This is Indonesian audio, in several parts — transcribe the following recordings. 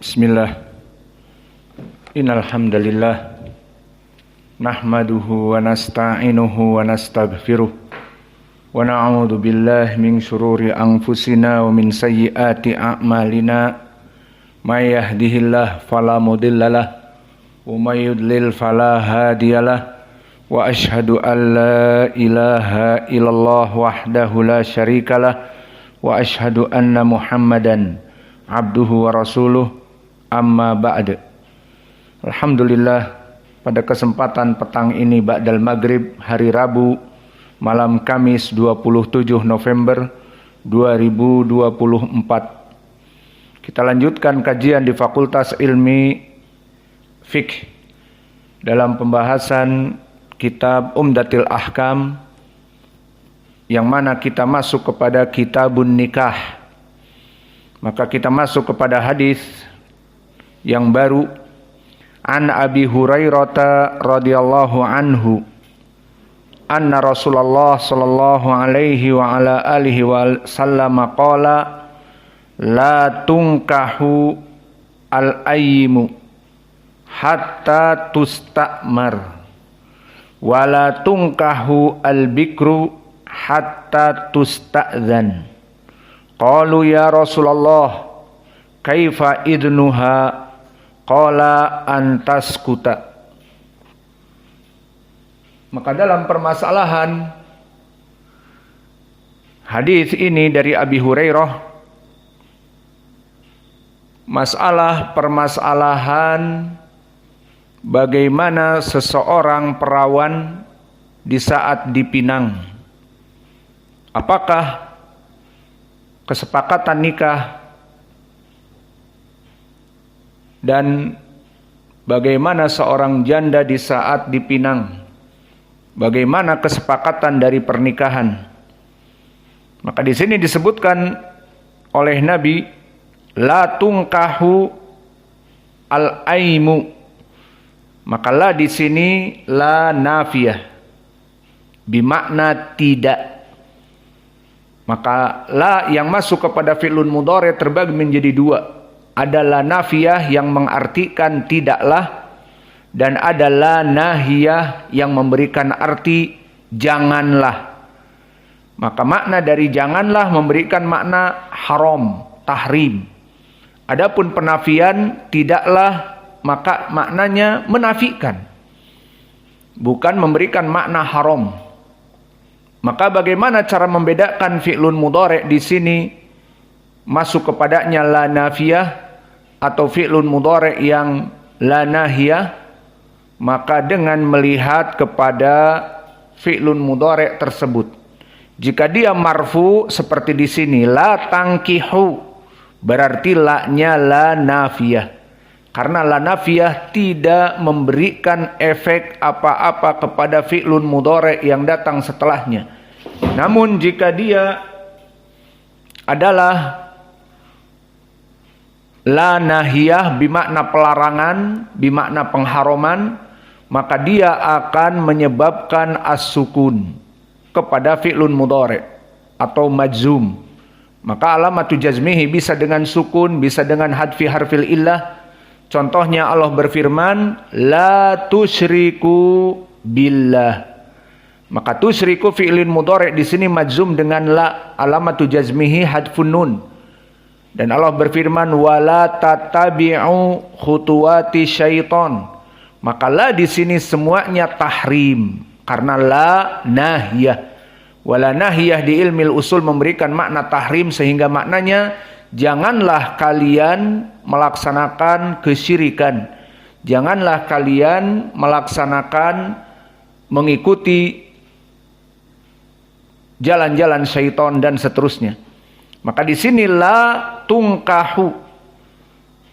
Bismillah. Innal hamdalillah nahmaduhu wa nasta'inuhu wa nastaghfiruh wa na'udzu billahi min syururi anfusina wa min sayyiati a'malina may yahdihillahu fala mudhillalah wa may yudlil fala hadiyalah wa asyhadu an la ilaha illallah wahdahu la syarikalah wa asyhadu anna Muhammadan abduhu wa rasuluh. Amma ba'd. Alhamdulillah, pada kesempatan petang ini ba'dal maghrib hari Rabu malam Kamis 27 November 2024, kita lanjutkan kajian di Fakultas Ilmi Fiqh dalam pembahasan kitab Umdatil Ahkam, yang mana kita masuk kepada kitabun nikah. Maka kita masuk kepada hadis yang baru. An Abi Hurairah radhiyallahu anhu anna Rasulullah sallallahu alaihi wa ala alihi wa sallam qala la tunkahu al-ayyimu hatta tustamar wa la tunkahu al-bikru hatta tusta'zan. Qalu ya Rasulullah kaifa idnuha? Qala antaskuta. Maka dalam permasalahan hadis ini dari Abi Hurairah, permasalahan bagaimana seseorang perawan di saat dipinang. Apakah kesepakatan nikah dan bagaimana seorang janda di saat dipinang, bagaimana kesepakatan dari pernikahan. Maka di sini disebutkan oleh Nabi, la tunkahu al-aimu. Maka la di sini la nafiyah, bimakna tidak. Maka la yang masuk kepada fi'lun mudhari' terbagi menjadi dua. Ada la nafiyah yang mengartikan tidaklah, dan ada la nahiyah yang memberikan arti janganlah. Maka makna dari janganlah memberikan makna haram, tahrim. Adapun penafian tidaklah, maka maknanya menafikan, bukan memberikan makna haram. Maka bagaimana cara membedakan fi'lun mudhari' di sini masuk kepadanya la nafiyah atau fi'lun mudhari' yang la nahiyah? Maka dengan melihat kepada fi'lun mudhari' tersebut. Jika dia marfu seperti di sini la tangkihu, berarti la-nya la nafiyah. Karena la nafiyah tidak memberikan efek apa-apa kepada fi'lun mudhari' yang datang setelahnya. Namun jika dia adalah la nahiyah bimakna pelarangan, bimakna pengharaman, maka dia akan menyebabkan as-sukun kepada fi'lun mudhari' atau majzum. Maka alamatu jazmihi bisa dengan sukun, bisa dengan hadfi harfil illah. Contohnya Allah berfirman, la tusyriku billah. Maka tusyriku fi'lun mudhari' di sini majzum dengan la, alamatu jazmihi hadfun nun. Dan Allah berfirman, wala tatabi'u khutuwati syaiton. Maka la di sini semuanya tahrim, karena la nahiyah. Wala nahiyah di ilmil usul memberikan makna tahrim, sehingga maknanya janganlah kalian melaksanakan kesyirikan. Janganlah kalian melaksanakan, mengikuti jalan-jalan syaitan dan seterusnya. Maka di sini la tungkahu,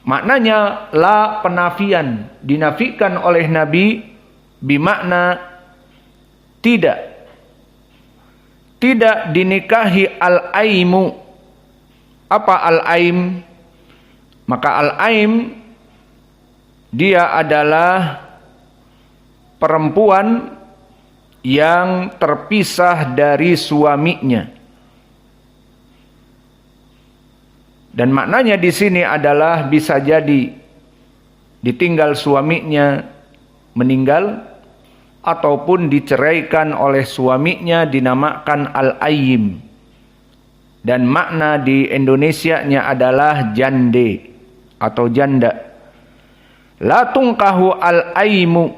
maknanya la penafian, dinafikan oleh Nabi bimakna tidak dinikahi al-aimu. Apa al-aim? Maka al-aim dia adalah perempuan yang terpisah dari suaminya. Dan maknanya di sini adalah bisa jadi ditinggal suaminya meninggal ataupun diceraikan oleh suaminya, dinamakan al-ayyim. Dan makna di Indonesianya adalah jande atau janda. La tungkahu al-ayyimu,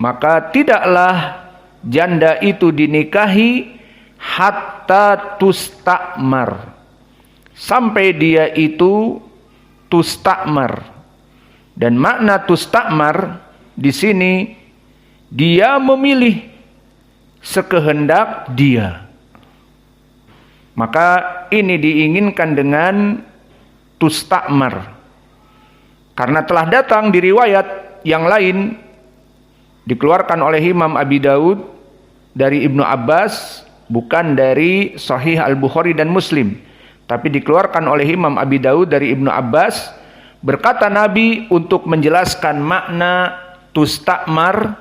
maka tidaklah janda itu dinikahi hatta tustakmar, sampai dia itu tustakmar. Dan makna tustakmar di sini dia memilih sekehendak dia. Maka ini diinginkan dengan tustakmar. Karena telah datang di riwayat yang lain dikeluarkan oleh Imam Abi Daud dari Ibnu Abbas, bukan dari Sahih Al-Bukhari dan Muslim, tapi dikeluarkan oleh Imam Abi Daud dari Ibnu Abbas, berkata Nabi untuk menjelaskan makna tustakmar,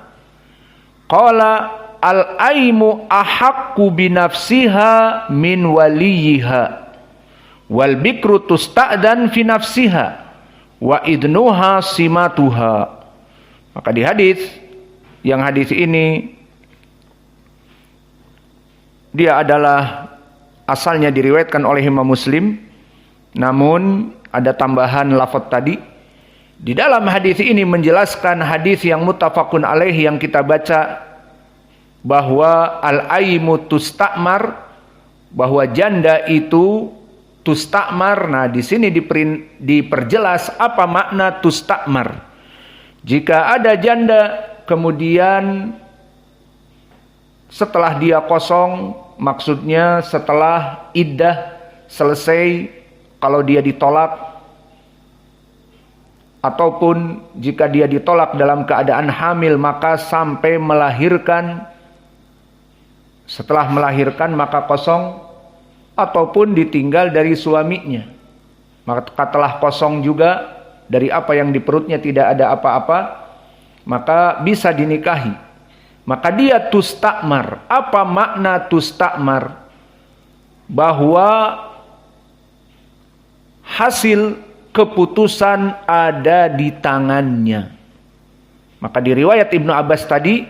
qala al-aimu ahaqqu binafsiha min waliyiha wal bikru tusta'dan fi nafsiha wa idnuha simatuha. Maka di hadis ini dia adalah asalnya diriwayatkan oleh Imam Muslim, namun ada tambahan lafaz tadi. Di dalam hadis ini menjelaskan hadis yang muttafaqun alaih yang kita baca, bahwa al-aymu tustakmar, bahwa janda itu tustakmar. Nah, di sini diperjelas apa makna tustakmar. Jika ada janda kemudian setelah dia kosong, maksudnya setelah iddah selesai, kalau dia ditolak, ataupun jika dia ditolak dalam keadaan hamil, maka sampai melahirkan, setelah melahirkan maka kosong, ataupun ditinggal dari suaminya, maka telah kosong juga dari apa yang di perutnya, tidak ada apa-apa, maka bisa dinikahi. Maka dia tustakmar. Apa makna tustakmar? Bahwa hasil keputusan ada di tangannya. Maka di riwayat Ibnu Abbas tadi,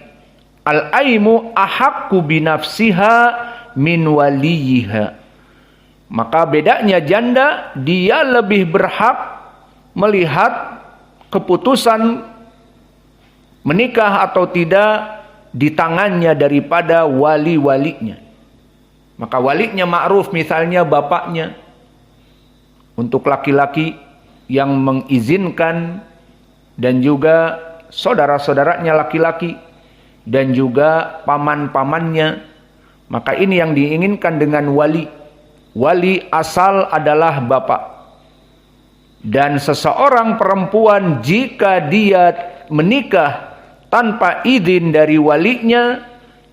al-aimu ahaqqu binafsiha min waliyiha. Maka bedanya janda, dia lebih berhak melihat keputusan menikah atau tidak di tangannya daripada wali-walinya. Maka walinya ma'ruf, misalnya bapaknya, untuk laki-laki yang mengizinkan, dan juga saudara-saudaranya laki-laki, dan juga paman-pamannya. Maka ini yang diinginkan dengan wali. Wali asal adalah bapak. Dan seseorang perempuan jika dia menikah tanpa izin dari walinya,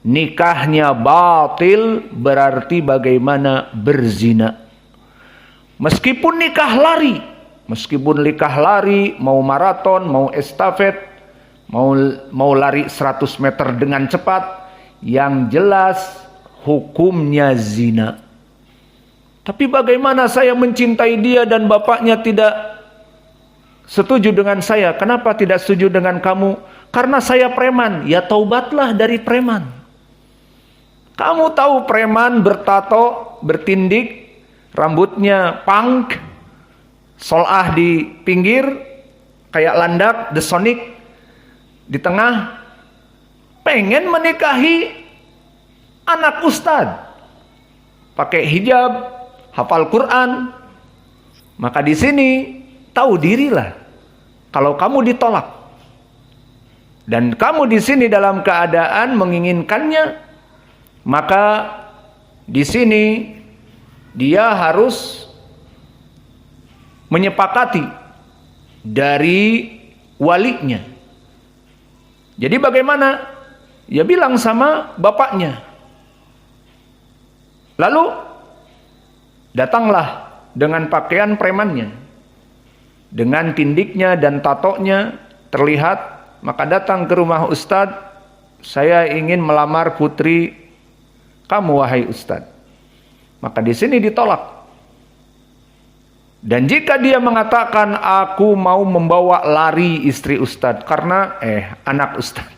nikahnya batil, berarti bagaimana berzina. Meskipun nikah lari, mau maraton, mau estafet, mau lari 100 meter dengan cepat, yang jelas hukumnya zina. Tapi bagaimana saya mencintai dia dan bapaknya tidak setuju dengan saya? Kenapa tidak setuju dengan kamu? Karena saya preman. Ya taubatlah dari preman. Kamu tahu preman bertato, bertindik, rambutnya punk, solah di pinggir, kayak landak, The Sonic di tengah, pengen menikahi anak ustad, pakai hijab, hafal Quran. Maka di sini tahu dirilah kalau kamu ditolak, dan kamu di sini dalam keadaan menginginkannya, maka di sini dia harus menyepakati dari walinya. Jadi bagaimana? Ya bilang sama bapaknya. Lalu datanglah dengan pakaian premannya, dengan tindiknya dan tatonya terlihat, maka datang ke rumah ustadz, saya ingin melamar putri kamu wahai ustadz. Maka di sini ditolak. Dan jika dia mengatakan aku mau membawa lari istri Ustadz karena anak Ustadz.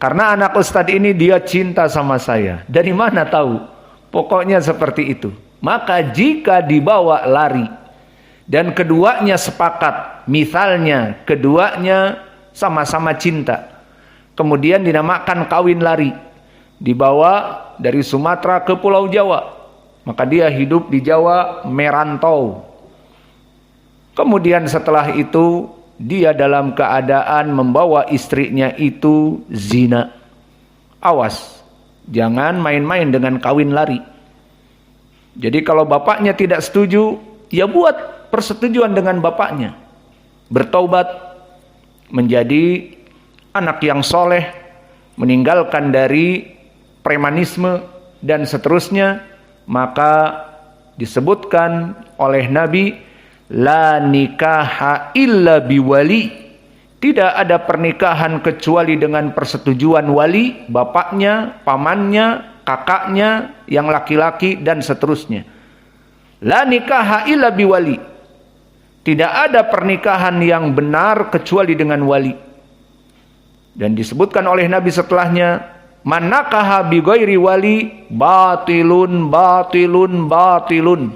Karena anak Ustadz ini dia cinta sama saya. Dari mana tahu? Pokoknya seperti itu. Maka jika dibawa lari dan keduanya sepakat, misalnya keduanya sama-sama cinta, kemudian dinamakan kawin lari, dibawa dari Sumatera ke Pulau Jawa, maka dia hidup di Jawa merantau. Kemudian setelah itu dia dalam keadaan membawa istrinya itu zina. Awas, jangan main-main dengan kawin lari. Jadi kalau bapaknya tidak setuju, ya buat persetujuan dengan bapaknya. Bertaubat, menjadi anak yang soleh, meninggalkan dari premanisme dan seterusnya. Maka disebutkan oleh Nabi, la nikaha illa biwali. Tidak ada pernikahan kecuali dengan persetujuan wali, bapaknya, pamannya, kakaknya, yang laki-laki dan seterusnya. La nikaha illa biwali. Tidak ada pernikahan yang benar kecuali dengan wali. Dan disebutkan oleh Nabi setelahnya, man nakaha bi ghairi wali batilun batilun batilun.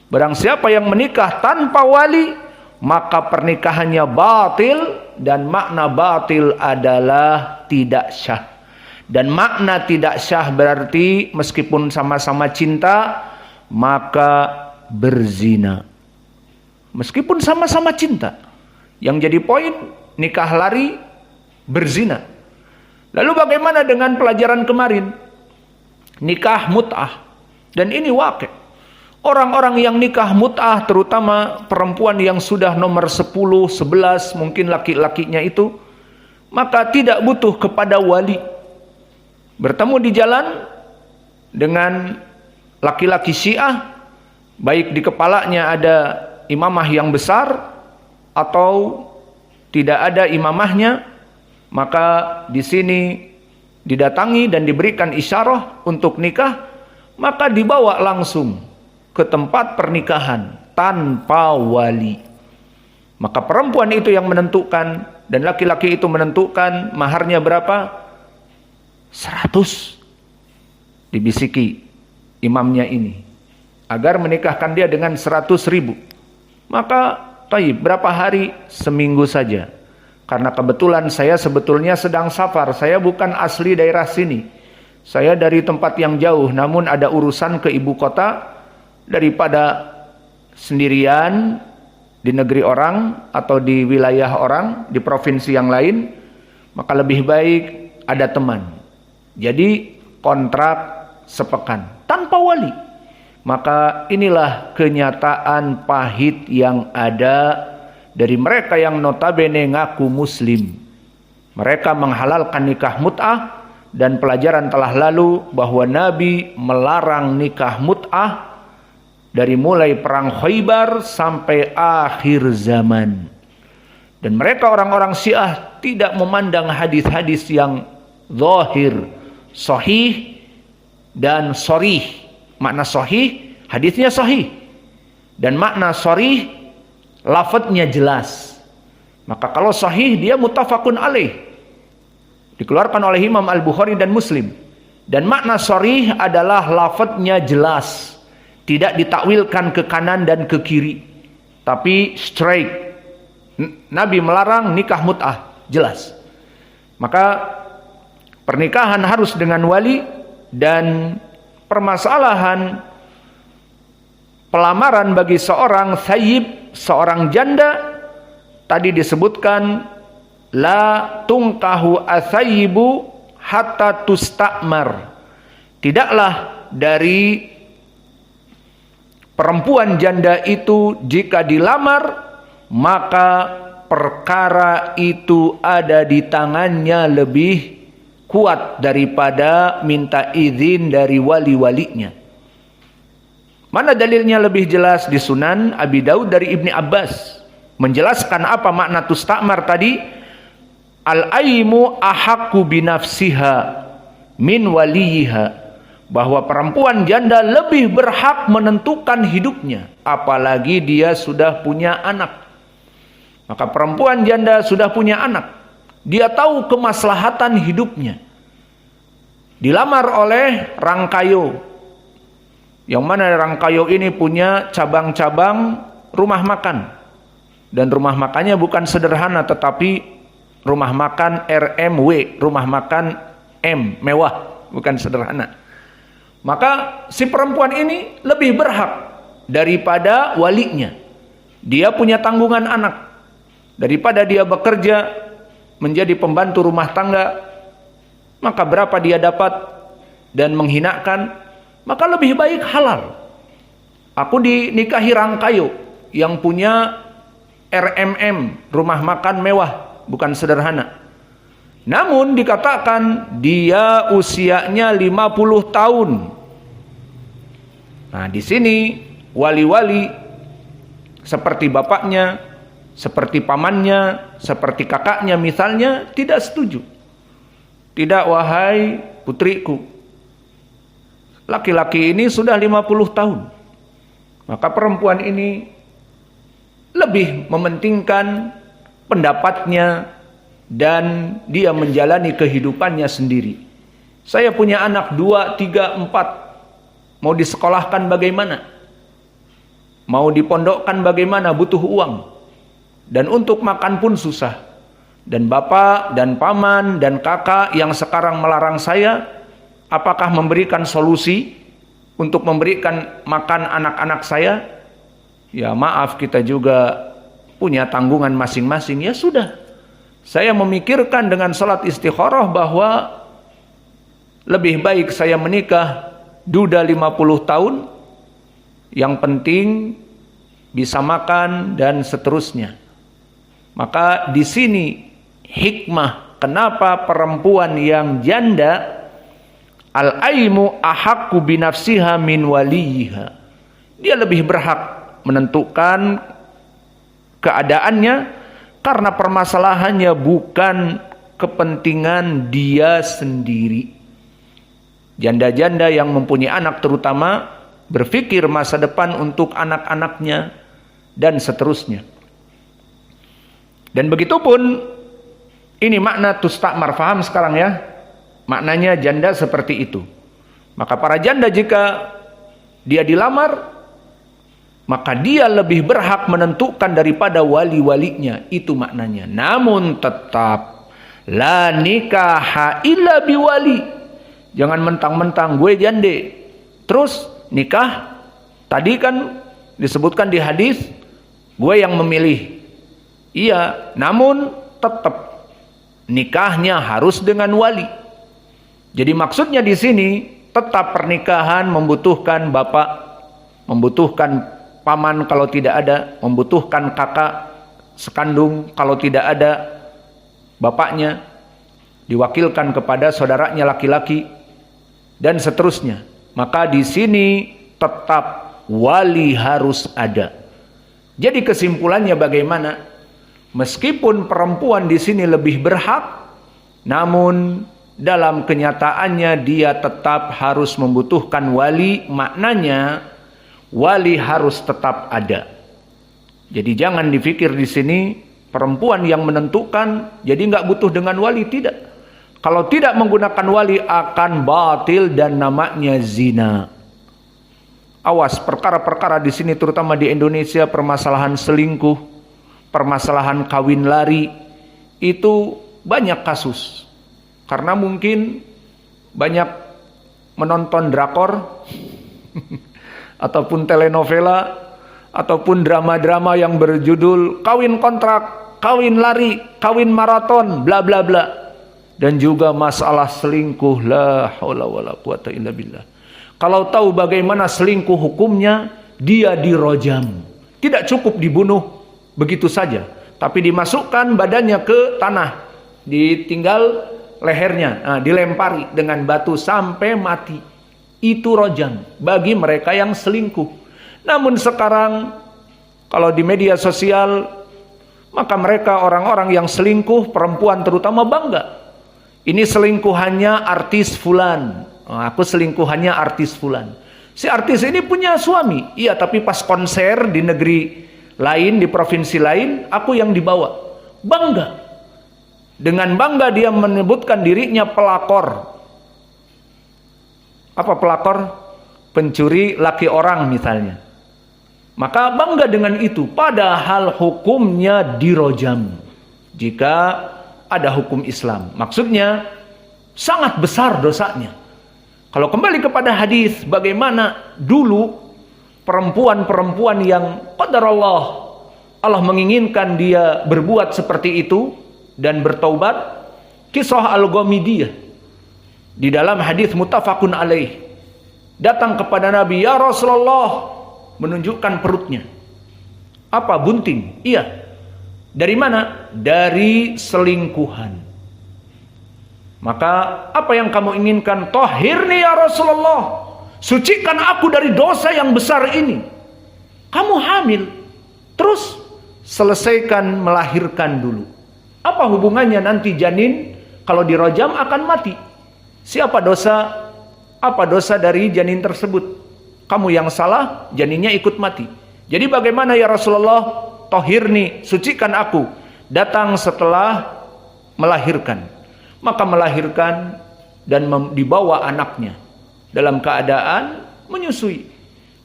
Barang siapa yang menikah tanpa wali, maka pernikahannya batil, dan makna batil adalah tidak syah. Dan makna tidak syah berarti meskipun sama-sama cinta, maka berzina. Meskipun sama-sama cinta. Yang jadi poin, nikah lari, berzina. Lalu bagaimana dengan pelajaran kemarin? Nikah mut'ah. Dan ini wakil. Orang-orang yang nikah mut'ah, terutama perempuan yang sudah nomor 10, 11, mungkin laki-lakinya itu, maka tidak butuh kepada wali. Bertemu di jalan dengan laki-laki Syiah, baik di kepalanya ada imamah yang besar atau tidak ada imamahnya, maka di sini didatangi dan diberikan isyarah untuk nikah, maka dibawa langsung ke tempat pernikahan tanpa wali. Maka perempuan itu yang menentukan dan laki-laki itu menentukan maharnya berapa? 100. Dibisiki imamnya ini agar menikahkan dia dengan 100.000. Maka taib, berapa hari? Seminggu saja. Karena kebetulan saya sebetulnya sedang safar. Saya bukan asli daerah sini. Saya dari tempat yang jauh, namun ada urusan ke ibu kota. Daripada sendirian di negeri orang atau di wilayah orang, di provinsi yang lain, maka lebih baik ada teman. Jadi kontrak sepekan tanpa wali. Maka inilah kenyataan pahit yang ada dari mereka yang notabene ngaku muslim. Mereka menghalalkan nikah mut'ah, dan pelajaran telah lalu bahwa Nabi melarang nikah mut'ah dari mulai perang Khaybar sampai akhir zaman. Dan mereka orang-orang Syiah tidak memandang hadis-hadis yang zahir, sahih dan sharih. Makna sahih, hadisnya sahih. Dan makna sharih, lafadznya jelas. Maka kalau sahih, dia muttafaqun alaih. Dikeluarkan oleh Imam Al-Bukhari dan Muslim. Dan makna sharih adalah lafadznya jelas. Tidak ditakwilkan ke kanan dan ke kiri, tapi straight. Nabi melarang nikah mut'ah, jelas. Maka pernikahan harus dengan wali. Dan permasalahan pelamaran bagi seorang thayyib, seorang janda, tadi disebutkan la tungkahu athayyibu hatta tustamar. Tidaklah dari perempuan janda itu jika dilamar, maka perkara itu ada di tangannya lebih kuat daripada minta izin dari wali-walinya. Mana dalilnya lebih jelas? Di Sunan Abi Daud dari Ibni Abbas menjelaskan apa makna tustamar tadi. Al-aimu ahaqqu binafsiha min waliyiha. bahwa perempuan janda lebih berhak menentukan hidupnya, apalagi dia sudah punya anak. Maka perempuan janda sudah punya anak, dia tahu kemaslahatan hidupnya. Dilamar oleh Rangkayo, yang mana Rangkayo ini punya cabang-cabang rumah makan. Dan rumah makannya bukan sederhana, tetapi rumah makan RMW, rumah makan M, mewah, bukan sederhana. Maka si perempuan ini lebih berhak daripada walinya. Dia punya tanggungan anak. Daripada dia bekerja menjadi pembantu rumah tangga, maka berapa dia dapat dan menghinakan, maka lebih baik halal. Aku dinikahi Rangkayo yang punya RMM, rumah makan mewah, bukan sederhana. Namun dikatakan dia usianya 50 tahun. Nah, di sini wali-wali seperti bapaknya, seperti pamannya, seperti kakaknya misalnya tidak setuju. Tidak, wahai putriku, laki-laki ini sudah 50 tahun. Maka perempuan ini lebih mementingkan pendapatnya dan dia menjalani kehidupannya sendiri. Saya punya anak 2, 3, 4. Mau disekolahkan bagaimana? Mau dipondokkan bagaimana? Butuh uang. Dan untuk makan pun susah. Dan bapak dan paman dan kakak yang sekarang melarang saya, apakah memberikan solusi untuk memberikan makan anak-anak saya? Ya maaf, kita juga punya tanggungan masing-masing. Ya sudah, saya memikirkan dengan salat istikharah bahwa lebih baik saya menikah duda 50 tahun, yang penting bisa makan dan seterusnya. Maka di sini hikmah kenapa perempuan yang janda al-aimu ahaqqu binafsiha min waliha. Dia lebih berhak menentukan keadaannya karena permasalahannya bukan kepentingan dia sendiri. Janda-janda yang mempunyai anak terutama berpikir masa depan untuk anak-anaknya dan seterusnya. Dan begitupun ini makna tustakmar, faham sekarang ya? Maknanya janda seperti itu. Maka para janda jika dia dilamar, maka dia lebih berhak menentukan daripada wali-walinya. Itu maknanya. Namun tetap la nikaha illa biwali. Jangan mentang-mentang gue jande terus nikah. Tadi kan disebutkan di hadis gue yang memilih. Iya, namun tetap nikahnya harus dengan wali. Jadi maksudnya di sini tetap pernikahan membutuhkan bapak, membutuhkan paman kalau tidak ada, membutuhkan kakak sekandung kalau tidak ada bapaknya, diwakilkan kepada saudaranya laki-laki dan seterusnya. Maka di sini tetap wali harus ada. Jadi kesimpulannya bagaimana? Meskipun perempuan di sini lebih berhak, namun dalam kenyataannya dia tetap harus membutuhkan wali. Maknanya wali harus tetap ada. Jadi jangan dipikir di sini perempuan yang menentukan, jadi nggak butuh dengan wali, tidak. Kalau tidak menggunakan wali akan batil dan namanya zina. Awas, perkara-perkara di sini terutama di Indonesia, permasalahan selingkuh, permasalahan kawin lari, itu banyak kasus. Karena mungkin banyak menonton drakor ataupun telenovela ataupun drama-drama yang berjudul kawin kontrak, kawin lari, kawin maraton, bla bla bla. Dan juga masalah selingkuh, la haula wala quwata illa billah. Kalau tahu bagaimana selingkuh hukumnya, dia dirojam. Tidak cukup dibunuh begitu saja, tapi dimasukkan badannya ke tanah, ditinggal lehernya, dilempari dengan batu sampai mati. Itu rojam bagi mereka yang selingkuh. Namun sekarang kalau di media sosial, maka mereka orang-orang yang selingkuh, perempuan terutama, bangga. Ini selingkuhannya artis fulan, Oh, aku selingkuhannya artis fulan. Si artis ini punya suami. Iya, tapi pas konser di negeri lain, di provinsi lain, aku yang dibawa. Bangga. Dengan bangga dia menyebutkan dirinya pelakor. Apa pelakor? Pencuri laki orang misalnya. Maka bangga dengan itu. Padahal hukumnya dirojam. Jika ada hukum Islam. Maksudnya sangat besar dosanya. Kalau kembali kepada hadis, bagaimana dulu perempuan-perempuan yang qadarullah Allah menginginkan dia berbuat seperti itu dan bertaubat. Kisah Al-Ghamidiyah di dalam hadis muttafaqun alaih, datang kepada Nabi, ya Rasulullah, menunjukkan perutnya. Apa? Bunting. Iya. Dari mana? Dari selingkuhan. Maka apa yang kamu inginkan? Tahhirni ya Rasulullah, sucikan aku dari dosa yang besar ini. Kamu hamil, terus selesaikan melahirkan dulu. Apa hubungannya nanti janin kalau dirojam akan mati? Siapa dosa? Apa dosa dari janin tersebut? Kamu yang salah, janinnya ikut mati. Jadi bagaimana ya Rasulullah? Tahhirni, sucikan aku. Datang setelah melahirkan. Maka melahirkan dan dibawa anaknya dalam keadaan menyusui.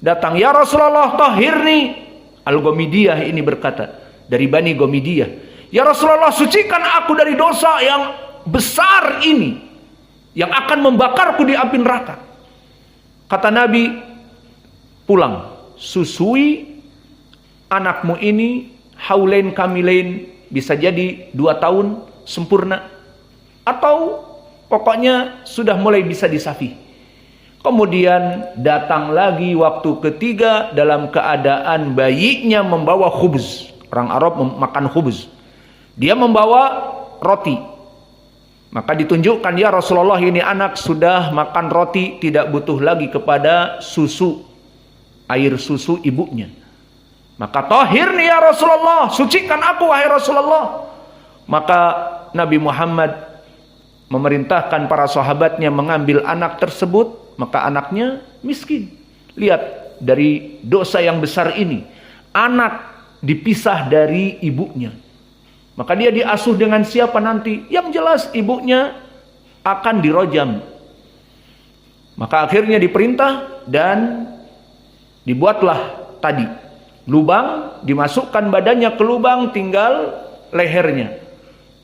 Datang, ya Rasulullah, tahhirni. Al-Ghamidiyah ini berkata, dari Bani Ghamidiyah, ya Rasulullah, sucikan aku dari dosa yang besar ini, yang akan membakarku di api neraka. Kata Nabi, pulang, susui anakmu ini haulain kamilain, bisa jadi 2 tahun sempurna, atau pokoknya sudah mulai bisa disafi. Kemudian datang lagi waktu ketiga dalam keadaan bayinya membawa khubz. Orang Arab makan khubz. Dia membawa roti. Maka ditunjukkan, ya Rasulullah, ini anak sudah makan roti, tidak butuh lagi kepada susu, air susu ibunya. Maka tahhirni ya Rasulullah, sucikan aku wahai Rasulullah. Maka Nabi Muhammad memerintahkan para sahabatnya mengambil anak tersebut, maka anaknya miskin. Lihat, dari dosa yang besar ini, anak dipisah dari ibunya. Maka dia diasuh dengan siapa nanti? Yang jelas ibunya akan dirojam. Maka akhirnya diperintah dan dibuatlah tadi lubang, dimasukkan badannya ke lubang, tinggal lehernya.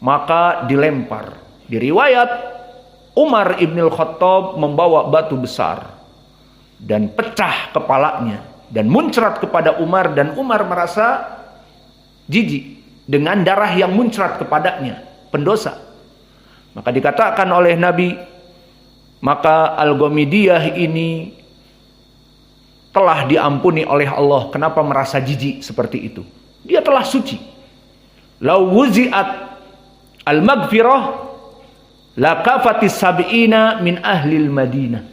Maka dilempar. Di riwayat, Umar ibn al-Khattab membawa batu besar dan pecah kepalanya dan muncrat kepada Umar, dan Umar merasa jijik dengan darah yang muncrat kepadanya, pendosa. Maka dikatakan oleh Nabi, maka Al-Ghamidiyah ini telah diampuni oleh Allah. Kenapa merasa jijik seperti itu? Dia telah suci. Lau wuzi'at al-maghfirah lakafatis sab'ina min ahlil Madinah.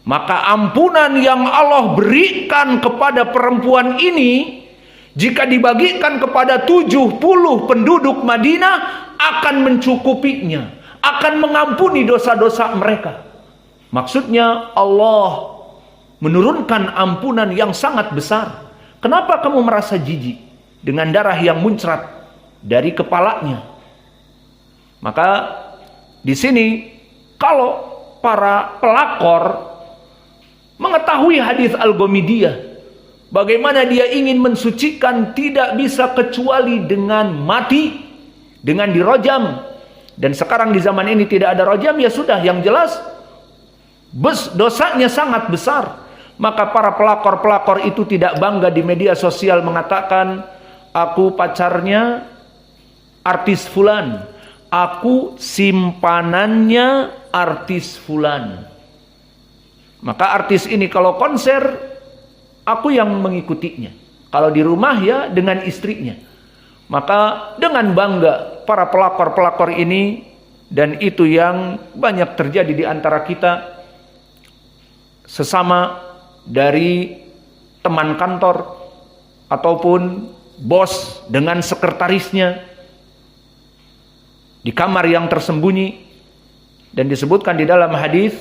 Maka ampunan yang Allah berikan kepada perempuan ini, jika dibagikan kepada 70 penduduk Madinah, akan mencukupinya, akan mengampuni dosa-dosa mereka. Maksudnya Allah menurunkan ampunan yang sangat besar. Kenapa kamu merasa jijik dengan darah yang muncrat dari kepalanya? Maka di sini kalau para pelakor mengetahui hadis Al-Ghamidiyah, bagaimana dia ingin mensucikan, tidak bisa kecuali dengan mati, dengan dirojam. Dan sekarang di zaman ini tidak ada rojam, ya sudah, yang jelas dosanya sangat besar. Maka para pelakor-pelakor itu tidak bangga di media sosial mengatakan, aku pacarnya artis fulan, aku simpanannya artis fulan. Maka artis ini kalau konser, aku yang mengikutinya. Kalau di rumah ya dengan istrinya. Maka dengan bangga para pelakor-pelakor ini, dan itu yang banyak terjadi di antara kita, sesama dari teman kantor ataupun bos dengan sekretarisnya di kamar yang tersembunyi. Dan disebutkan di dalam hadis,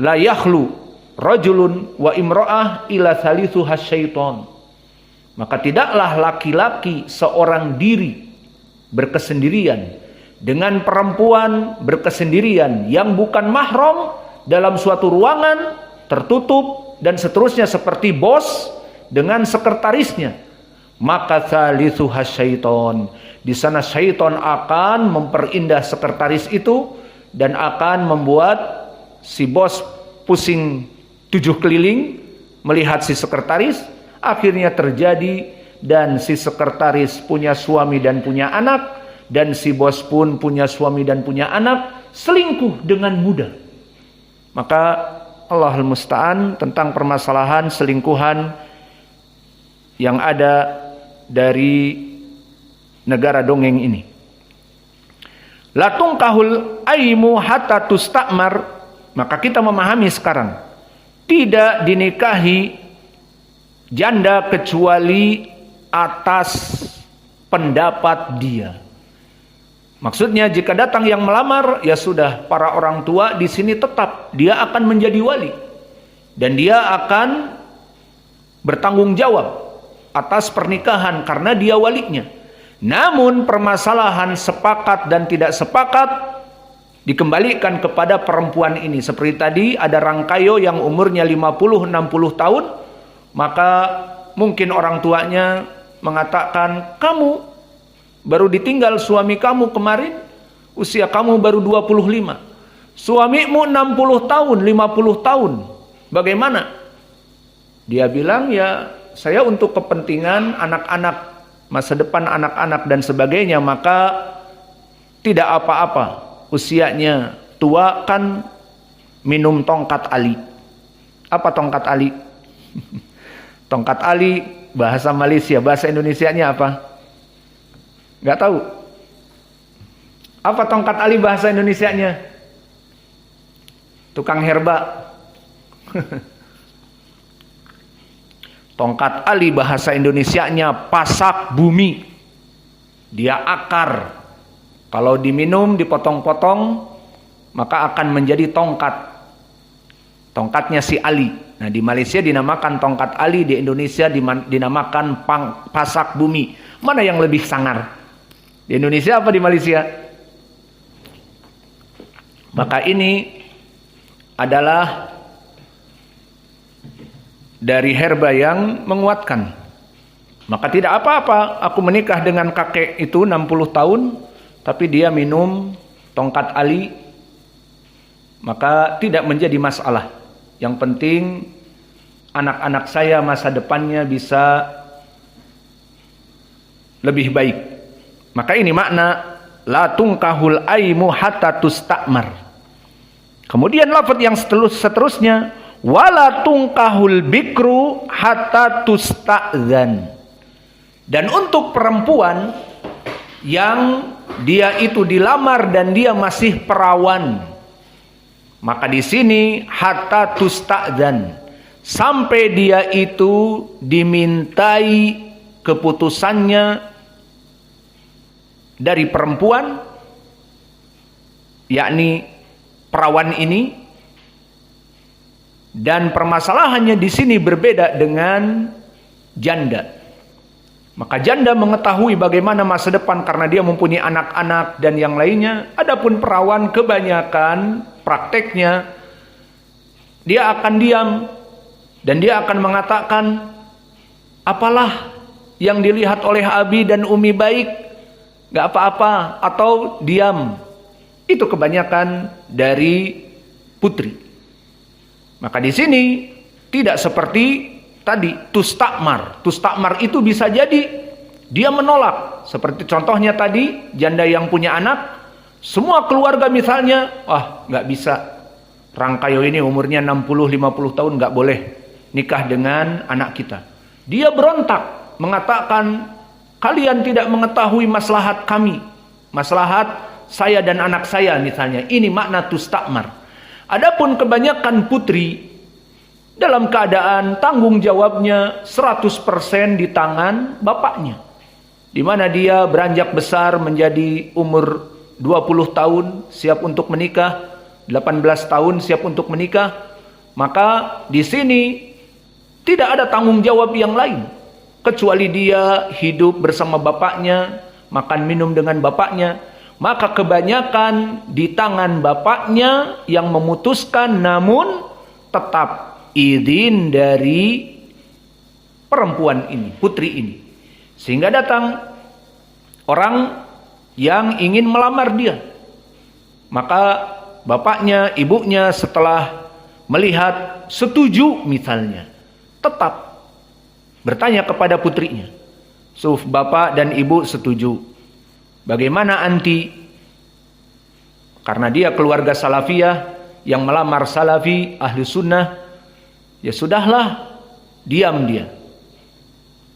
la yakhlu rajulun wa imra'ah ila thalithu hasyaiton. Maka tidaklah laki-laki seorang diri berkesendirian dengan perempuan berkesendirian yang bukan mahram dalam suatu ruangan tertutup dan seterusnya seperti bos dengan sekretarisnya, maka thalithu hasyaiton. Di sana syaiton akan memperindah sekretaris itu dan akan membuat si bos pusing 7 keliling melihat si sekretaris. Akhirnya terjadi dan si sekretaris punya suami dan punya anak, dan si bos pun punya suami dan punya anak, selingkuh dengan mudah. Maka Allahul Musta'an tentang permasalahan selingkuhan yang ada dari negara dongeng ini. La tungkahul aimu hatta tustakmar. Maka kita memahami sekarang, tidak dinikahi janda kecuali atas pendapat dia. Maksudnya jika datang yang melamar, ya sudah, para orang tua di sini tetap dia akan menjadi wali dan dia akan bertanggung jawab atas pernikahan karena dia walinya. Namun permasalahan sepakat dan tidak sepakat dikembalikan kepada perempuan ini. Seperti tadi ada Rangkayo yang umurnya 50-60 tahun, maka mungkin orang tuanya mengatakan, kamu baru ditinggal suami kamu kemarin, usia kamu baru 25. Suamimu 60 tahun, 50 tahun. Bagaimana? Dia bilang, ya saya untuk kepentingan anak-anak, masa depan anak-anak dan sebagainya, maka tidak apa-apa. Usianya tua kan minum tongkat Ali. Apa tongkat Ali? Tongkat Ali bahasa Malaysia, bahasa Indonesianya apa? Nggak tahu. Apa tongkat Ali bahasa Indonesianya? Tukang herba. Tongkat Ali bahasa Indonesianya pasak bumi. Dia akar. Kalau diminum dipotong-potong maka akan menjadi tongkat. Tongkatnya si Ali. Nah, di Malaysia dinamakan tongkat Ali, di Indonesia dinamakan pasak bumi. Mana yang lebih sangar? Di Indonesia apa di Malaysia? Maka ini adalah dari herba yang menguatkan. Maka tidak apa-apa aku menikah dengan kakek itu 60 tahun, tapi dia minum tongkat Ali, maka tidak menjadi masalah. Yang penting anak-anak saya masa depannya bisa lebih baik. Maka ini makna la tungkahul aimu hatta tustakmar. Kemudian lafaz yang seterusnya wala tungkahul bikru hatta tusta'dzan. Dan untuk perempuan yang dia itu dilamar dan dia masih perawan, maka di sini hatta tusta'dzan, sampai dia itu dimintai keputusannya dari perempuan, yakni perawan ini. Dan permasalahannya di sini berbeda dengan janda. Maka janda mengetahui bagaimana masa depan karena dia mempunyai anak-anak dan yang lainnya. Adapun perawan kebanyakan prakteknya dia akan diam dan dia akan mengatakan, apalah yang dilihat oleh Abi dan Umi baik, gak apa-apa, atau diam. Itu kebanyakan dari putri. Maka di sini tidak seperti tadi tustakmar. Tustakmar itu bisa jadi dia menolak. Seperti contohnya tadi janda yang punya anak, semua keluarga misalnya, wah nggak bisa. Rangkayo ini umurnya 60-50 tahun nggak boleh nikah dengan anak kita. Dia berontak mengatakan, kalian tidak mengetahui maslahat kami, maslahat saya dan anak saya misalnya. Ini makna tustakmar. Adapun kebanyakan putri dalam keadaan tanggung jawabnya 100% di tangan bapaknya. Di mana dia beranjak besar menjadi umur 20 tahun siap untuk menikah, 18 tahun siap untuk menikah, maka di sini tidak ada tanggung jawab yang lain kecuali dia hidup bersama bapaknya, makan minum dengan bapaknya. Maka kebanyakan di tangan bapaknya yang memutuskan, namun tetap izin dari perempuan ini, putri ini. Sehingga datang orang yang ingin melamar dia. Maka bapaknya, ibunya setelah melihat setuju misalnya, tetap bertanya kepada putrinya. Suf, bapak dan ibu setuju. Bagaimana anti? Karena dia keluarga salafiyah yang melamar salafi ahli sunnah, ya sudahlah, diam dia.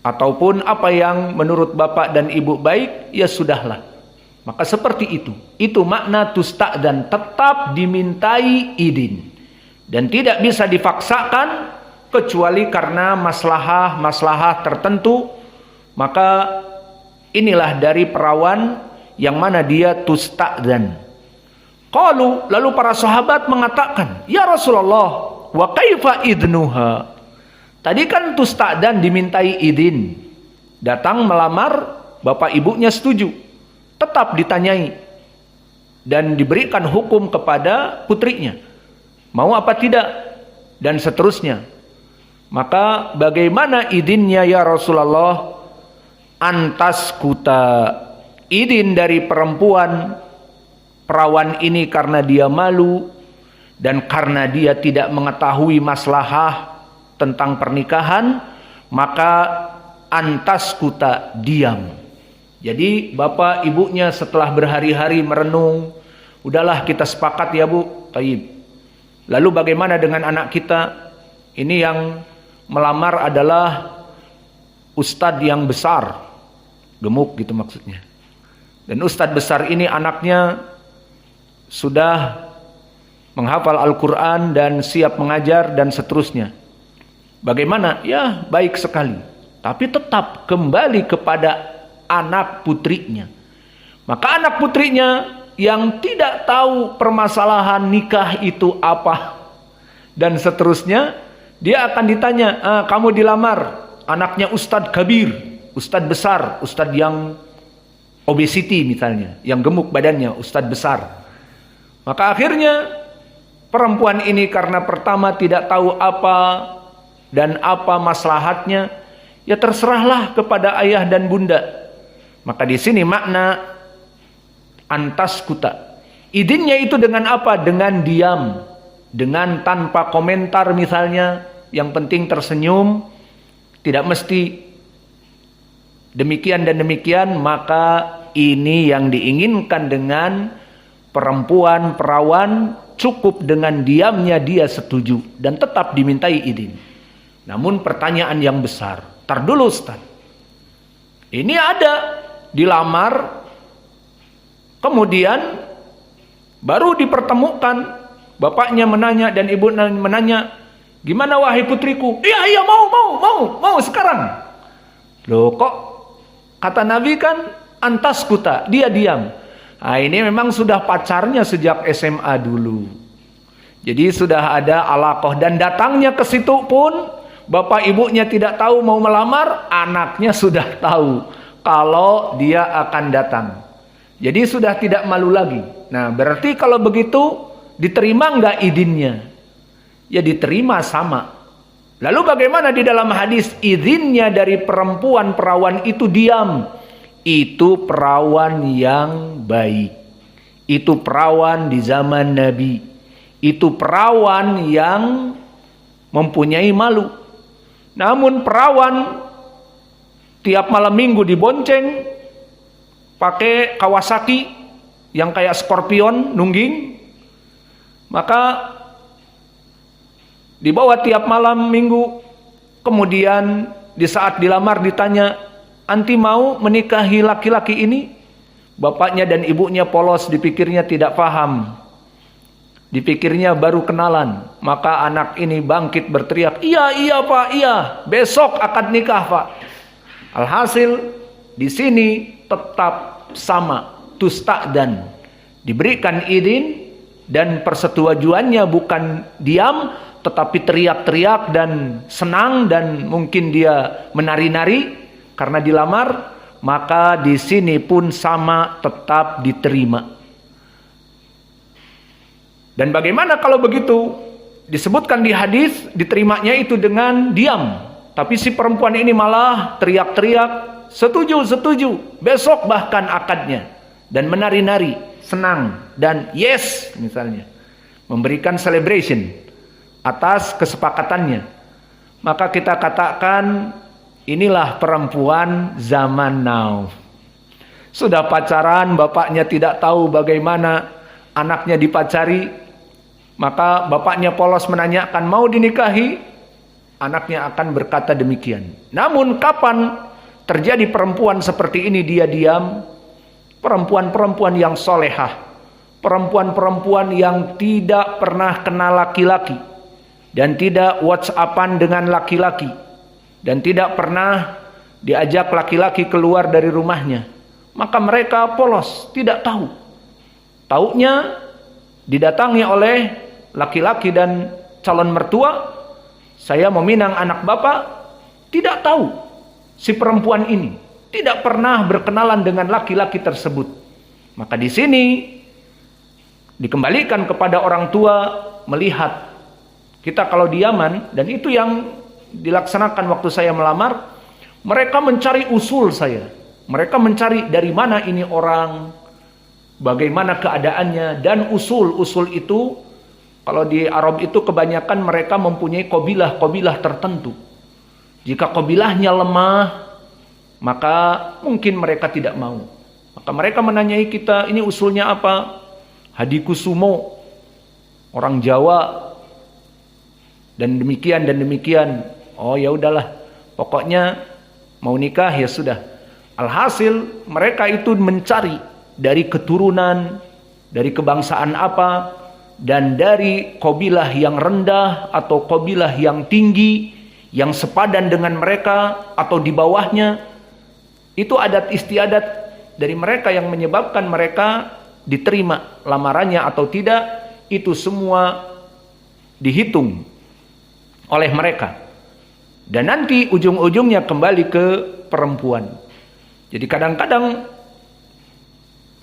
Ataupun apa yang menurut bapak dan ibu baik, ya sudahlah. Maka seperti itu. Itu makna tusta'dan, tetap dimintai izin. Dan tidak bisa dipaksakan kecuali karena maslahah tertentu. Maka inilah dari perawan yang mana dia tusta'dan. Qalu, lalu para sahabat mengatakan, ya Rasulullah, wa kaifa idnuha? Tadi kan tusta'dan dimintai izin. Datang melamar, bapak ibunya setuju. Tetap ditanyai. Dan diberikan hukum kepada putrinya. Mau apa tidak? Dan seterusnya. Maka bagaimana izinnya ya Rasulullah? Antas kuta. Izin dari perempuan perawan ini karena dia malu. Dan karena dia tidak mengetahui maslahah tentang pernikahan, maka antas kuta, diam. Jadi bapak ibunya setelah berhari-hari merenung, udahlah kita sepakat ya bu, taib. Lalu bagaimana dengan anak kita? Ini yang melamar adalah ustadz yang besar, gemuk gitu maksudnya. Dan ustadz besar ini anaknya sudah menghafal Al-Quran dan siap mengajar dan seterusnya. Bagaimana? Ya baik sekali. Tapi tetap kembali kepada anak putrinya. Maka anak putrinya yang tidak tahu permasalahan nikah itu apa dan seterusnya, dia akan ditanya, kamu dilamar anaknya Ustadz Kabir, Ustadz besar, Ustadz yang obesity misalnya, yang gemuk badannya, Ustadz besar. Maka akhirnya perempuan ini karena pertama tidak tahu apa dan apa maslahatnya, ya terserahlah kepada ayah dan bunda. Maka di sini makna antas kuta. Idinnya itu dengan apa? Dengan diam, dengan tanpa komentar misalnya, yang penting tersenyum, tidak mesti demikian dan demikian. Maka ini yang diinginkan dengan perempuan perawan, cukup dengan diamnya dia setuju dan tetap dimintai izin. Namun pertanyaan yang besar, tar dulu Ustaz, ini ada dilamar, kemudian baru dipertemukan, bapaknya menanya dan ibu menanya, gimana wahai putriku? Iya mau sekarang. Loh kok kata Nabi kan antas kuta, dia diam. Nah, ini memang sudah pacarnya sejak SMA dulu. Jadi sudah ada alaqah dan datangnya ke situ pun bapak ibunya tidak tahu mau melamar, anaknya sudah tahu kalau dia akan datang. Jadi sudah tidak malu lagi. Nah, berarti kalau begitu diterima enggak izinnya? Ya diterima sama. Lalu bagaimana di dalam hadis izinnya dari perempuan perawan itu diam? Itu perawan yang baik. Itu perawan di zaman Nabi. Itu perawan yang mempunyai malu. Namun perawan tiap malam minggu dibonceng pakai Kawasaki yang kayak Scorpion nungging, maka dibawa tiap malam minggu. Kemudian di saat dilamar ditanya, anti mau menikahi laki-laki ini? Bapaknya dan ibunya polos, dipikirnya tidak paham, dipikirnya baru kenalan. Maka anak ini bangkit berteriak, iya pak, iya, besok akad nikah pak. Alhasil di sini tetap sama, tusta'dan, diberikan izin dan persetujuannya bukan diam, tetapi teriak-teriak dan senang dan mungkin dia menari-nari karena dilamar, maka di sini pun sama, tetap diterima. Dan bagaimana kalau begitu? Disebutkan di hadis, diterimanya itu dengan diam. Tapi si perempuan ini malah teriak-teriak, setuju, setuju. Besok bahkan akadnya. Dan menari-nari, senang. Dan yes, misalnya. Memberikan celebration atas kesepakatannya. Maka kita katakan, inilah perempuan zaman now. Sudah pacaran, bapaknya tidak tahu bagaimana anaknya dipacari. Maka bapaknya polos menanyakan, mau dinikahi? Anaknya akan berkata demikian. Namun kapan terjadi perempuan seperti ini dia diam? Perempuan-perempuan yang solehah. Perempuan-perempuan yang tidak pernah kenal laki-laki. Dan tidak WhatsAppan dengan laki-laki. Dan tidak pernah diajak laki-laki keluar dari rumahnya. Maka mereka polos, tidak tahu. Taunya didatangi oleh laki-laki dan calon mertua, saya meminang anak bapak, tidak tahu si perempuan ini, tidak pernah berkenalan dengan laki-laki tersebut. Maka di sini dikembalikan kepada orang tua melihat. Kita kalau di Yaman, dan itu yang dilaksanakan waktu saya melamar, mereka mencari usul saya. Mereka mencari dari mana ini orang, bagaimana keadaannya, dan usul-usul itu, kalau di Arab itu kebanyakan mereka mempunyai kabilah-kabilah tertentu. Jika kabilahnya lemah, maka mungkin mereka tidak mau. Maka mereka menanyai kita, ini usulnya apa? Hadikusumo, orang Jawa, dan demikian dan demikian. Oh ya udahlah, pokoknya mau nikah ya sudah. Alhasil mereka itu mencari dari keturunan, dari kebangsaan apa, dan dari kabilah yang rendah atau kabilah yang tinggi, yang sepadan dengan mereka atau di bawahnya. Itu adat istiadat dari mereka yang menyebabkan mereka diterima lamarannya atau tidak. Itu semua dihitung oleh mereka. Dan nanti ujung-ujungnya kembali ke perempuan. Jadi kadang-kadang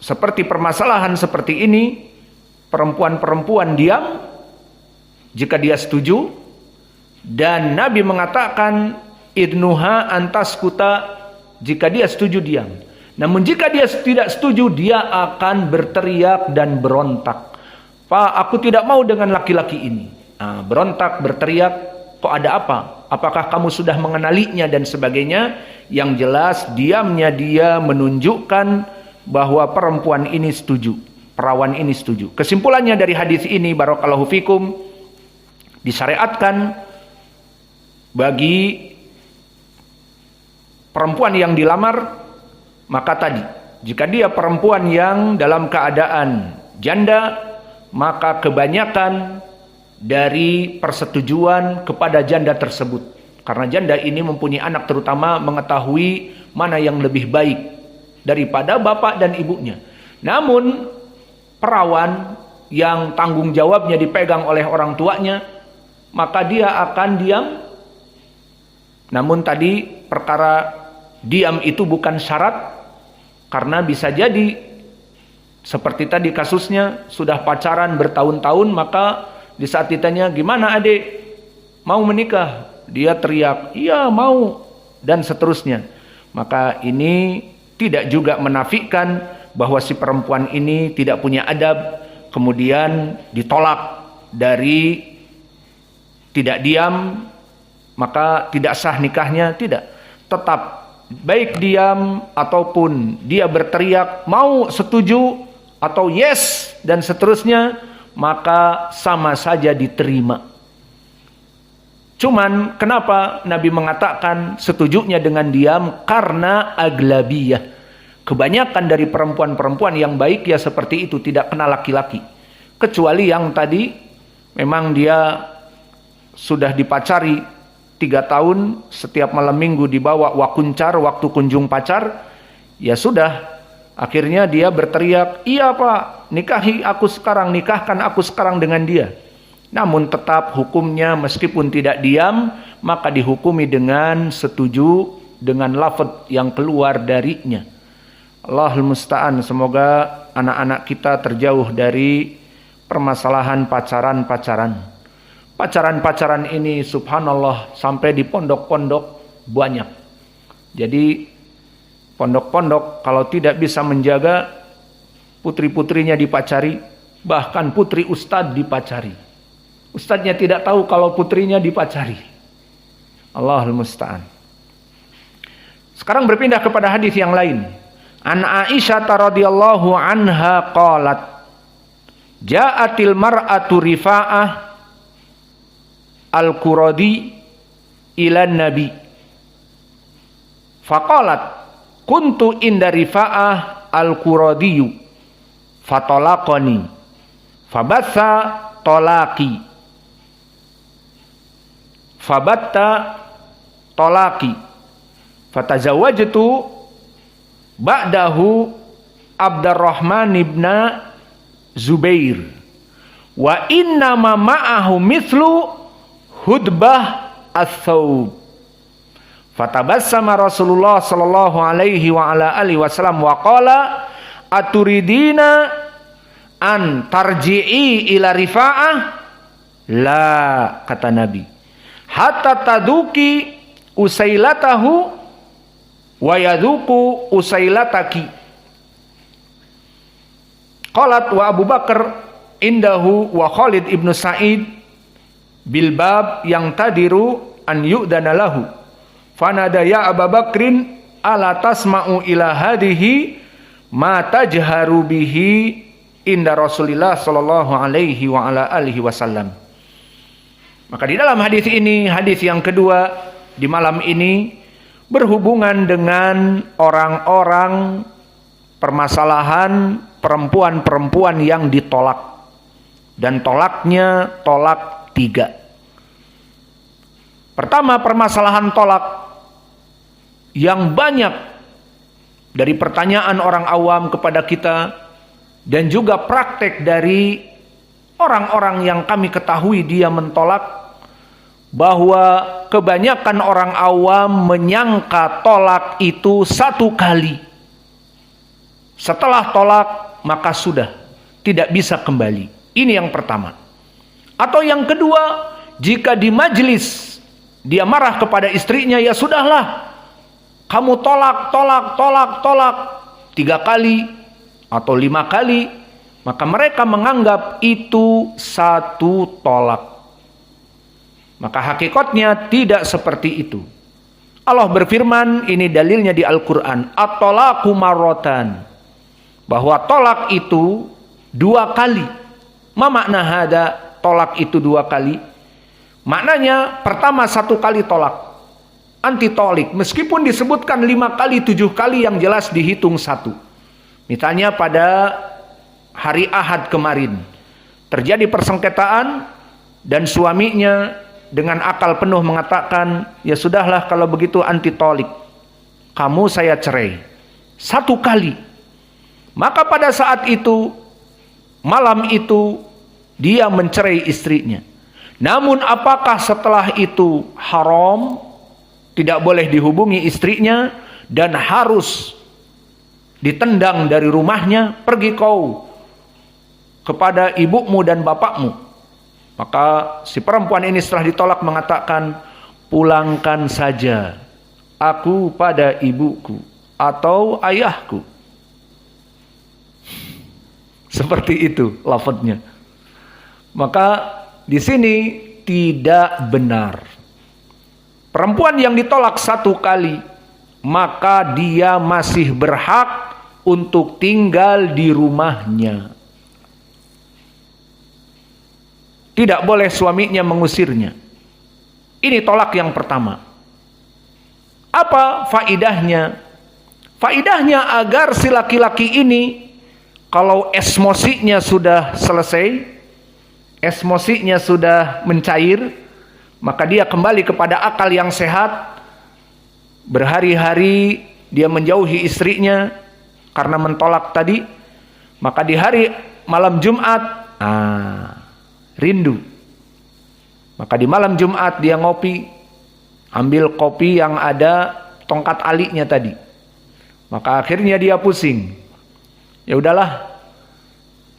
seperti permasalahan seperti ini, perempuan-perempuan diam jika dia setuju, dan Nabi mengatakan idnuha antaskuta, jika dia setuju diam. Namun jika dia tidak setuju, dia akan berteriak dan berontak. Pak, aku tidak mau dengan laki-laki ini. Nah, berontak, berteriak, kok ada apa? Apakah kamu sudah mengenalinya dan sebagainya? Yang jelas diamnya dia menunjukkan bahwa perempuan ini setuju, perawan ini setuju. Kesimpulannya dari hadis ini, barakallahu fikum, disyariatkan bagi perempuan yang dilamar, maka tadi, jika dia perempuan yang dalam keadaan janda, maka kebanyakan dari persetujuan kepada janda tersebut. Karena janda ini mempunyai anak, terutama mengetahui mana yang lebih baik daripada bapak dan ibunya. Namun perawan yang tanggung jawabnya dipegang oleh orang tuanya, maka dia akan diam. Namun tadi perkara diam itu bukan syarat, karena bisa jadi seperti tadi kasusnya sudah pacaran bertahun-tahun, maka di saat ditanya, gimana adik, mau menikah? Dia teriak, iya mau, dan seterusnya. Maka ini tidak juga menafikan bahwa si perempuan ini tidak punya adab, kemudian ditolak dari tidak diam, maka tidak sah nikahnya, tidak. Tetap, baik diam ataupun dia berteriak, mau, setuju, atau yes, dan seterusnya, maka sama saja diterima. Cuman kenapa Nabi mengatakan setujunya dengan diam? Karena aglabiyah. Kebanyakan dari perempuan-perempuan yang baik ya seperti itu, tidak kenal laki-laki. Kecuali yang tadi memang dia sudah dipacari 3 tahun, setiap malam minggu dibawa wakuncar, waktu kunjung pacar, ya sudah. Akhirnya dia berteriak, iya pak, nikahi aku sekarang, nikahkan aku sekarang dengan dia. namun tetap hukumnya meskipun tidak diam, maka dihukumi dengan setuju dengan lafaz yang keluar darinya. Allahul musta'an, semoga anak-anak kita terjauh dari permasalahan pacaran-pacaran. Pacaran-pacaran ini subhanallah sampai di pondok-pondok banyak. Jadi pondok-pondok kalau tidak bisa menjaga, putri-putrinya dipacari, bahkan putri ustadz dipacari. Ustadznya tidak tahu kalau putrinya dipacari. Allahul musta'an. Sekarang berpindah kepada hadis yang lain. An Aisyah radhiyallahu anha qalat, ja'atil mar'atu Rifa'ah al-Quradi ila nabi. Faqalat, kuntu inda Rifa'ah al-Quradiyu fatolaqani fabatha tolaki fabatta tolaki fatazawajtu ba'dahu Abdurrahman ibn Zubair wa inna ma ma'ahu mithlu hudbah as-thawb. Fatabassama Rasulullah sallallahu alaihi wa ala alihi wasallam wa qala aturidina an tarji'i ila Rifa'ah? La, kata Nabi, hatta taduki usailatahu wa yaduku usailataki. Qalat wa Abu Bakar indahu wa Khalid ibnu Sa'id bil bab yang tadiru an yu'dana lahu. Fanada ya Abu Bakrin ala tasma'u ila hadihi ma tajharu bihi inda Rasulillah sallallahu alaihi wa ala alihi wasallam. Maka di dalam hadis ini, hadis yang kedua di malam ini, berhubungan dengan orang-orang permasalahan perempuan-perempuan yang ditolak, dan tolaknya tolak 3. Pertama, permasalahan tolak yang banyak dari pertanyaan orang awam kepada kita dan juga praktek dari orang-orang yang kami ketahui dia mentolak, bahwa kebanyakan orang awam menyangka tolak itu 1 kali. Setelah tolak maka sudah tidak bisa kembali. Ini yang pertama. Atau yang kedua, jika di majelis dia marah kepada istrinya, ya sudahlah, kamu tolak 3 kali atau 5 kali, maka mereka menganggap itu 1 tolak. Maka hakikatnya tidak seperti itu. Allah berfirman, ini dalilnya di Al-Quran, at-tolaqu marratan, bahwa tolak itu 2 kali. Ma makna hada, tolak itu 2 kali? Maknanya pertama 1 kali tolak, anti tolik, meskipun disebutkan 5 kali, 7 kali, yang jelas dihitung 1. Misalnya pada hari Ahad kemarin terjadi persengketaan dan suaminya dengan akal penuh mengatakan, ya sudahlah kalau begitu anti tolik, kamu saya cerai 1 kali. Maka pada saat itu, malam itu dia mencerai istrinya. Namun apakah setelah itu haram, tidak boleh dihubungi istrinya, dan harus ditendang dari rumahnya, pergi kau kepada ibumu dan bapakmu? Maka si perempuan ini setelah ditolak mengatakan, pulangkan saja aku pada ibuku atau ayahku. Seperti itu lafadznya. Maka di sini tidak benar. Perempuan yang ditolak 1 kali, maka dia masih berhak untuk tinggal di rumahnya. Tidak boleh suaminya mengusirnya. Ini tolak yang pertama. Apa faidahnya? Faidahnya agar si laki-laki ini, kalau emosinya sudah selesai, emosinya sudah mencair, maka dia kembali kepada akal yang sehat. Berhari-hari dia menjauhi istrinya karena mentolak tadi, maka di hari malam Jumat rindu, Maka di malam Jumat dia ngopi, ambil kopi yang ada tongkat aliknya tadi. Maka akhirnya dia pusing. Ya udahlah,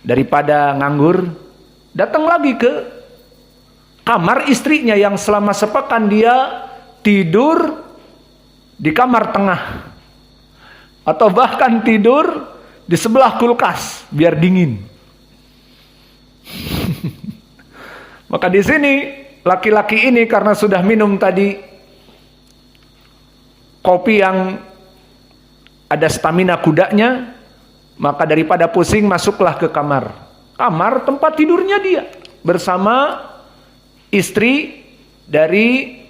daripada nganggur, datang lagi ke kamar istrinya yang selama sepekan dia tidur di kamar tengah. Atau bahkan tidur di sebelah kulkas biar dingin. Maka di sini laki-laki ini karena sudah minum tadi kopi yang ada stamina kudanya, maka daripada pusing masuklah ke kamar. Kamar tempat tidurnya dia bersama istri dari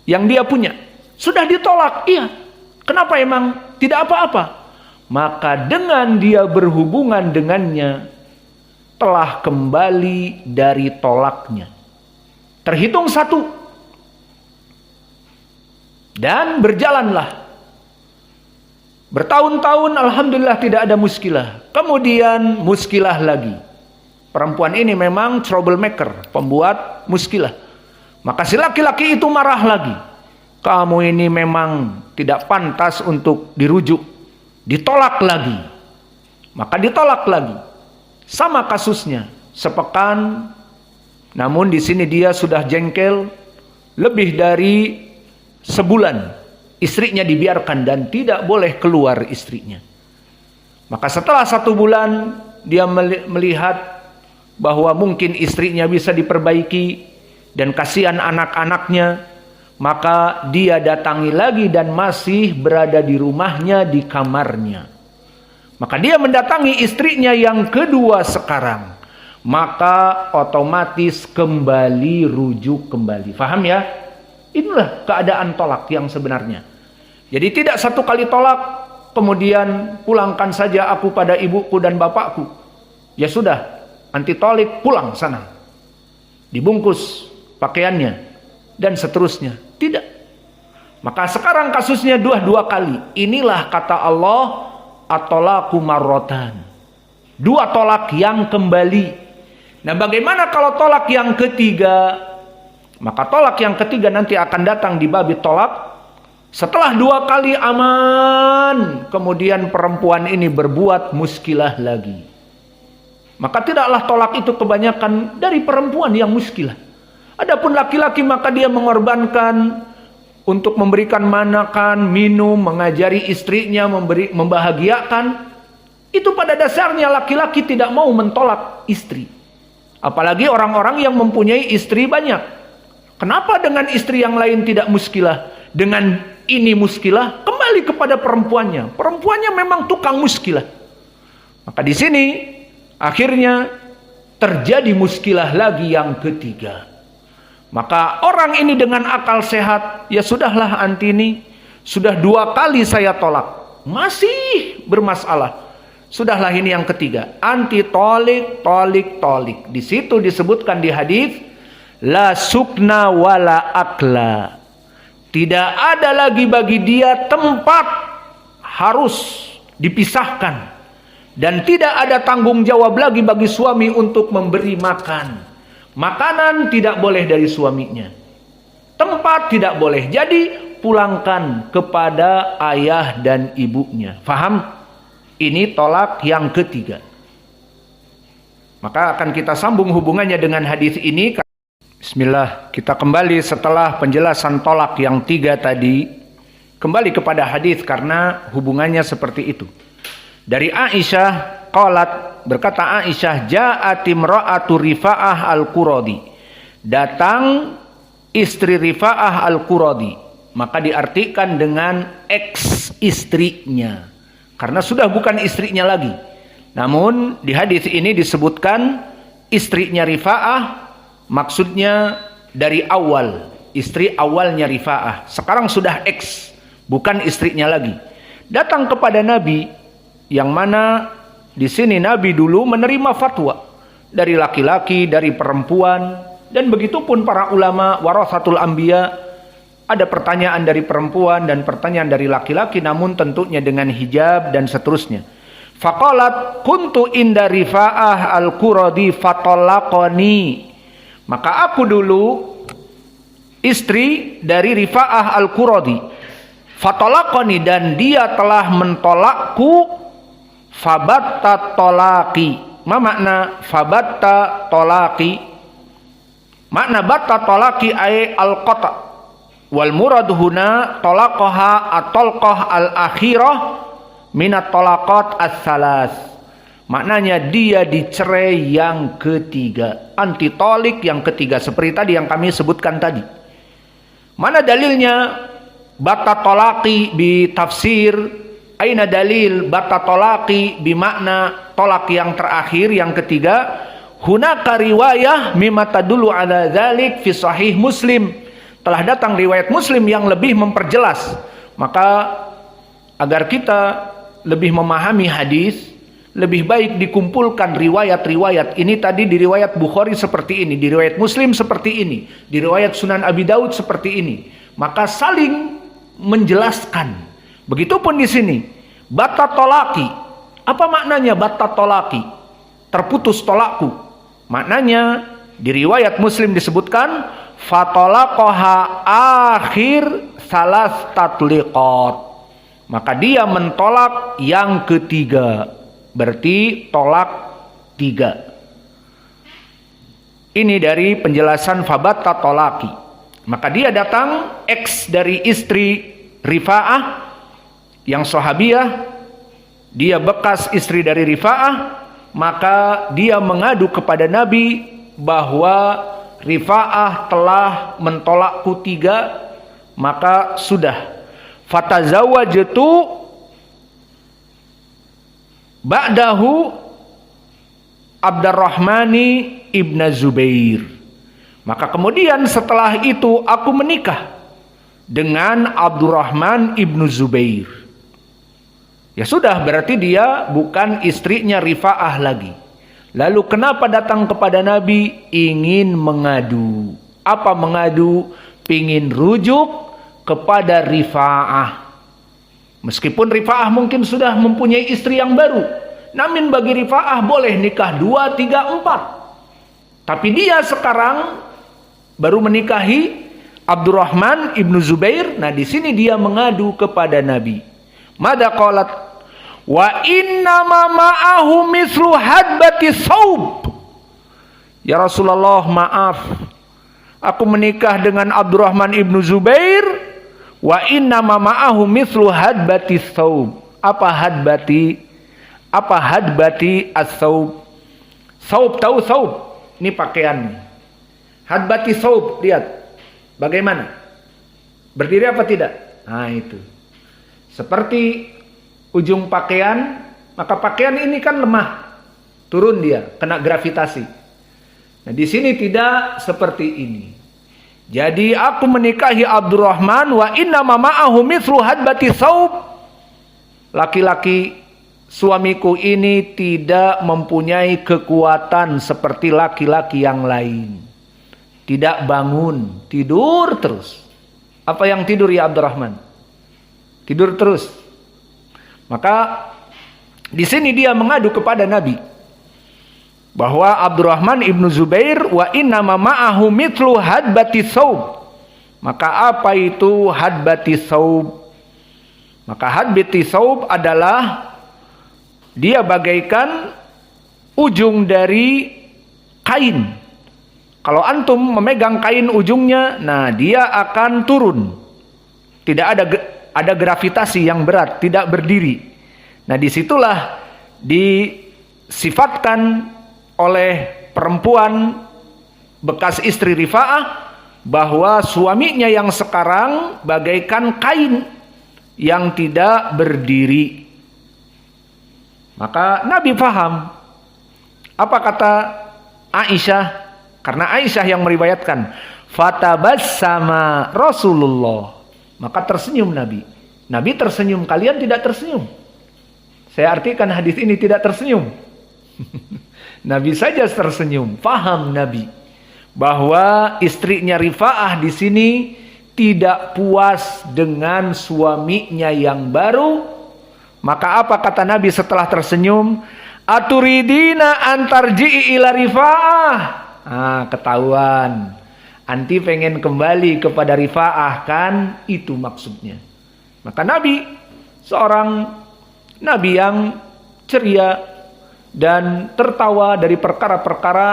yang dia punya. Sudah ditolak, iya. Kenapa emang? Tidak apa-apa. Maka dengan dia berhubungan dengannya, telah kembali dari tolaknya. Terhitung 1. Dan berjalanlah. Bertahun-tahun alhamdulillah tidak ada muskilah. Kemudian muskilah lagi. Perempuan ini memang troublemaker, pembuat muskilah. Maka si laki-laki itu marah lagi. Kamu ini memang tidak pantas untuk dirujuk. Ditolak lagi. Maka ditolak lagi. Sama kasusnya, sepekan. Namun di sini dia sudah jengkel lebih dari sebulan. Istrinya dibiarkan dan tidak boleh keluar istrinya. Maka setelah 1 bulan dia melihat bahwa mungkin istrinya bisa diperbaiki dan kasihan anak-anaknya. Maka dia datangi lagi dan masih berada di rumahnya di kamarnya. Maka dia mendatangi istrinya yang kedua sekarang. Maka otomatis kembali rujuk kembali. Faham ya? Inilah keadaan tolak yang sebenarnya. Jadi tidak 1 kali tolak, kemudian pulangkan saja aku pada ibuku dan bapakku. Ya sudah, anti tolik, pulang sana. Dibungkus pakaiannya, dan seterusnya. Tidak. Maka sekarang kasusnya 2 kali. Inilah kata Allah, at-tolaqu marratan. 2 tolak yang kembali. Nah bagaimana kalau tolak yang ketiga? Maka tolak yang ketiga nanti akan datang di babi tolak. Setelah 2 kali aman, kemudian perempuan ini berbuat muskilah lagi. Maka tidaklah tolak itu kebanyakan dari perempuan yang muskilah. Adapun laki-laki maka dia mengorbankan untuk memberikan makan, minum, mengajari istrinya, membahagiakan. Itu pada dasarnya laki-laki tidak mau mentolak istri. Apalagi orang-orang yang mempunyai istri banyak. Kenapa dengan istri yang lain tidak muskilah? Dengan ini muskilah, kembali kepada perempuannya. Perempuannya memang tukang muskilah. Maka di sini akhirnya terjadi muskilah lagi yang ketiga. Maka orang ini dengan akal sehat, ya sudahlah Antini, sudah 2 kali saya tolak, masih bermasalah. Sudahlah ini yang ketiga, anti tolik, tolik, tolik. Di situ disebutkan di hadis, la sukna wala akla. Tidak ada lagi bagi dia tempat harus dipisahkan. Dan tidak ada tanggung jawab lagi bagi suami untuk memberi makan. Makanan tidak boleh dari suaminya. Tempat tidak boleh. Jadi pulangkan kepada ayah dan ibunya. Faham? Ini tolak yang ketiga. Maka akan kita sambung hubungannya dengan hadis ini. Bismillah, kita kembali setelah penjelasan tolak yang 3 tadi, kembali kepada hadis karena hubungannya seperti itu. Dari Aisyah, qalat, berkata Aisyah, ja'at imra'atu Rifa'ah al-Quradi. Datang istri Rifa'ah al-Quradi. Maka diartikan dengan ex istrinya. Karena sudah bukan istrinya lagi. Namun di hadis ini disebutkan istrinya Rifa'ah. Maksudnya dari awal, istri awalnya Rifa'ah. Sekarang sudah ex, bukan istrinya lagi. Datang kepada Nabi, yang mana di sini Nabi dulu menerima fatwa dari laki-laki, dari perempuan, dan begitupun para ulama warasatul anbiya. Ada pertanyaan dari perempuan dan pertanyaan dari laki-laki, namun tentunya dengan hijab dan seterusnya. Faqalat kuntu inda Rifa'ah al-Quradi fatallaqani. Maka aku dulu istri dari Rifa'ah Al-Quradi. Fatolakoni, dan dia telah mentolakku. Fabatta tolaki. Ma makna fabatta tolaki? Makna batta tolaki ay al-qata. Wal murad huna tolaqaha at-talqah al-akhirah minat tolaqat as-salas. Maknanya dia dicerai yang ketiga. Antitolik yang ketiga. Seperti tadi yang kami sebutkan tadi. Mana dalilnya? Batta tolaki bi tafsir. Aina dalil batta tolaki bi makna tolak yang terakhir, yang ketiga. Hunaka riwayah mimma tadullu ala dzalik fi sahih Muslim. Telah datang riwayat Muslim yang lebih memperjelas. Maka agar kita lebih memahami hadis, lebih baik dikumpulkan riwayat-riwayat. Ini tadi di riwayat Bukhari seperti ini, di riwayat Muslim seperti ini, di riwayat Sunan Abi Daud seperti ini. Maka saling menjelaskan. Begitupun di sini, batta tolaki. Apa maknanya batta tolaki? Terputus tolakku. Maknanya di riwayat Muslim disebutkan fatolaqaha akhir salas tatliqat. Maka dia mentolak yang ketiga. Berarti tolak 3. Ini dari penjelasan fabatta tolaki. Maka dia datang ex dari istri Rifa'ah yang sahabiah, dia bekas istri dari Rifa'ah, maka dia mengadu kepada Nabi bahwa Rifa'ah telah mentolakku 3, maka sudah. Fatazawwajtu ba'dahu Abdurrahmani ibn Zubair. Maka kemudian setelah itu aku menikah dengan Abdurrahman ibn Zubair. Ya sudah, berarti dia bukan istrinya Rifa'ah lagi. Lalu kenapa datang kepada Nabi? Ingin mengadu. Apa mengadu? Pingin rujuk kepada Rifa'ah. Meskipun Rifa'ah mungkin sudah mempunyai istri yang baru, namun bagi Rifa'ah boleh nikah 2, 3, 4. Tapi dia sekarang baru menikahi Abdurrahman ibnu Zubair. Nah, di sini dia mengadu kepada Nabi. Mada qalat wa inna ma ma'ahu mislu hadbati saub. Ya Rasulullah, maaf, aku menikah dengan Abdurrahman ibnu Zubair. Wa inna ma ma'ahu mislu hadbati saub. Apa hadbati? Apa hadbati as-saub? Saub, tahu saub? Ini pakaian. Hadbati saub, lihat. Bagaimana? Berdiri apa tidak? Nah, itu. Seperti ujung pakaian, maka pakaian ini kan lemah. Turun dia, kena gravitasi. Nah, di sini tidak seperti ini. Jadi aku menikahi Abdurrahman wa inna ma ma'ahu mithlu hadbati saub. Laki-laki suamiku ini tidak mempunyai kekuatan seperti laki-laki yang lain. Tidak bangun, tidur terus. Apa yang tidur ya Abdurrahman? Tidur terus. Maka di sini dia mengadu kepada Nabi bahwa Abdurrahman ibnu Zubair wa inna ma ma'ahu mithlu hadbati saub. Maka apa itu hadbati saub? Maka hadbati saub adalah dia bagaikan ujung dari kain. Kalau antum memegang kain ujungnya, nah dia akan turun. Tidak ada gravitasi yang berat, tidak berdiri. Nah, disitulah disifatkan oleh perempuan bekas istri Rifa'ah bahwa suaminya yang sekarang bagaikan kain yang tidak berdiri. Maka Nabi paham. Apa kata Aisyah? Karena Aisyah yang meriwayatkan, fatabassama Rasulullah. Maka tersenyum Nabi. Nabi tersenyum, kalian tidak tersenyum. Saya artikan hadis ini tidak tersenyum. Nabi saja tersenyum. Faham Nabi bahwa istrinya Rifa'ah di sini tidak puas dengan suaminya yang baru. Maka apa kata Nabi setelah tersenyum? Aturidina antarji'i ila Rifa'ah. Ketahuan. Anti pengen kembali kepada Rifa'ah, kan? Itu maksudnya. Maka Nabi, seorang Nabi yang ceria dan tertawa dari perkara-perkara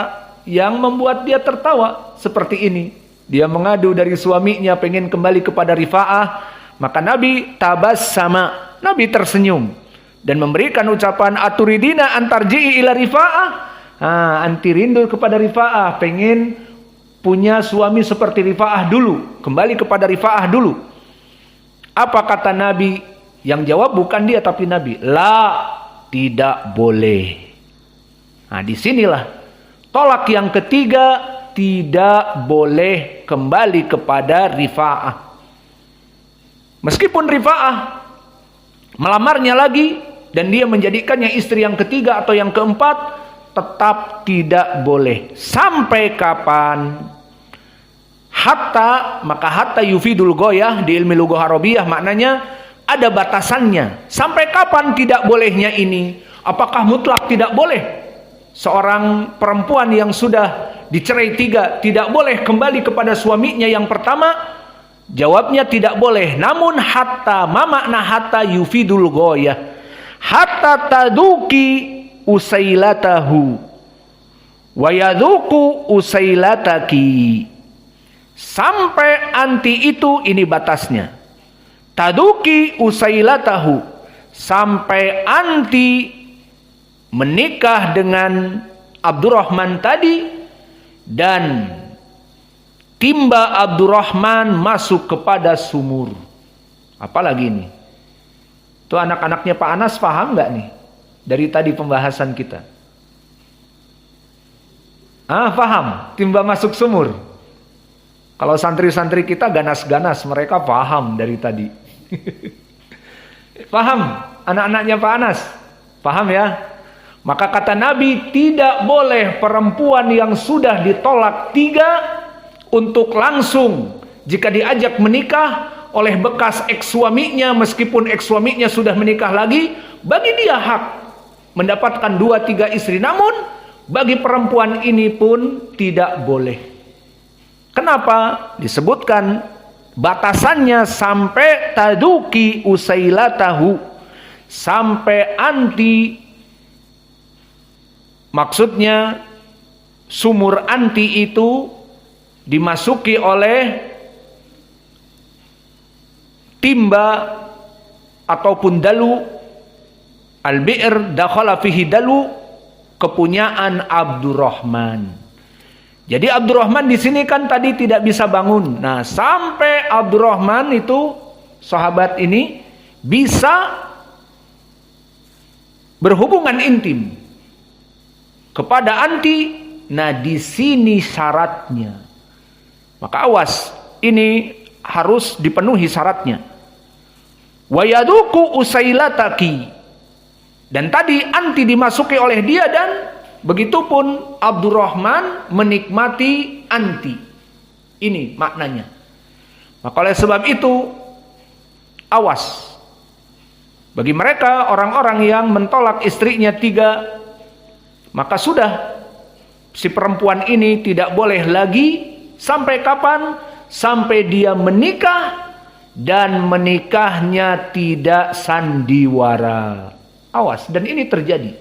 yang membuat dia tertawa seperti ini. Dia mengadu dari suaminya pengen kembali kepada Rifa'ah, maka Nabi tabassama, Nabi tersenyum dan memberikan ucapan aturidina antarji'i ila Rifa'ah. Anti rindu kepada Rifa'ah, pengen punya suami seperti Rifa'ah dulu, kembali kepada Rifa'ah dulu. Apa kata Nabi? Yang jawab bukan dia tapi Nabi. La, tidak boleh. Disinilah tolak yang ketiga, tidak boleh kembali kepada Rifa'ah. Meskipun Rifa'ah melamarnya lagi dan dia menjadikannya istri yang ketiga atau yang keempat, tetap tidak boleh. Sampai kapan? Hatta, maka hatta yufidul goyah di ilmu lughah Arabiyah maknanya ada batasannya. Sampai kapan tidak bolehnya ini? Apakah mutlak tidak boleh? Seorang perempuan yang sudah dicerai 3 tidak boleh kembali kepada suaminya yang pertama? Jawabnya tidak boleh. Namun hatta, ma makna hatta yufidul goyah? Hatta taduki usailatahu wa yadhuku usailataki. Sampai anti itu, ini batasnya. Taduki usailatahu, sampai anti menikah dengan Abdurrahman tadi dan timba Abdurrahman masuk kepada sumur. Apalagi ini? Tuh anak-anaknya Pak Anas paham nggak nih? Dari tadi pembahasan kita. Paham? Timba masuk sumur. Kalau santri-santri kita ganas-ganas, mereka paham dari tadi. Paham? Anak-anaknya Pak Anas? Paham ya? Maka kata Nabi, tidak boleh perempuan yang sudah ditolak 3 untuk langsung jika diajak menikah oleh bekas ex-suaminya, meskipun ex-suaminya sudah menikah lagi, bagi dia hak mendapatkan 2-3 istri. Namun bagi perempuan ini pun tidak boleh. Kenapa? Disebutkan batasannya sampai taduki usailatahu, sampai anti, maksudnya sumur anti itu dimasuki oleh timba ataupun dalu. Al-bi'r dakhala fihi dalu, kepunyaan Abdurrahman. Jadi Abdurrahman di sini kan tadi tidak bisa bangun. Nah, sampai Abdurrahman itu sahabat ini bisa berhubungan intim kepada anti. Nah, di sini syaratnya. Maka awas, ini harus dipenuhi syaratnya. Wa yaduku usailataki. Dan tadi anti dimasuki oleh dia dan begitupun Abdurrahman menikmati anti. Ini maknanya. Maka oleh sebab itu, awas. Bagi mereka orang-orang yang mentolak istrinya 3, maka sudah si perempuan ini tidak boleh lagi. Sampai kapan? Sampai dia menikah dan menikahnya tidak sandiwara. Awas, dan ini terjadi.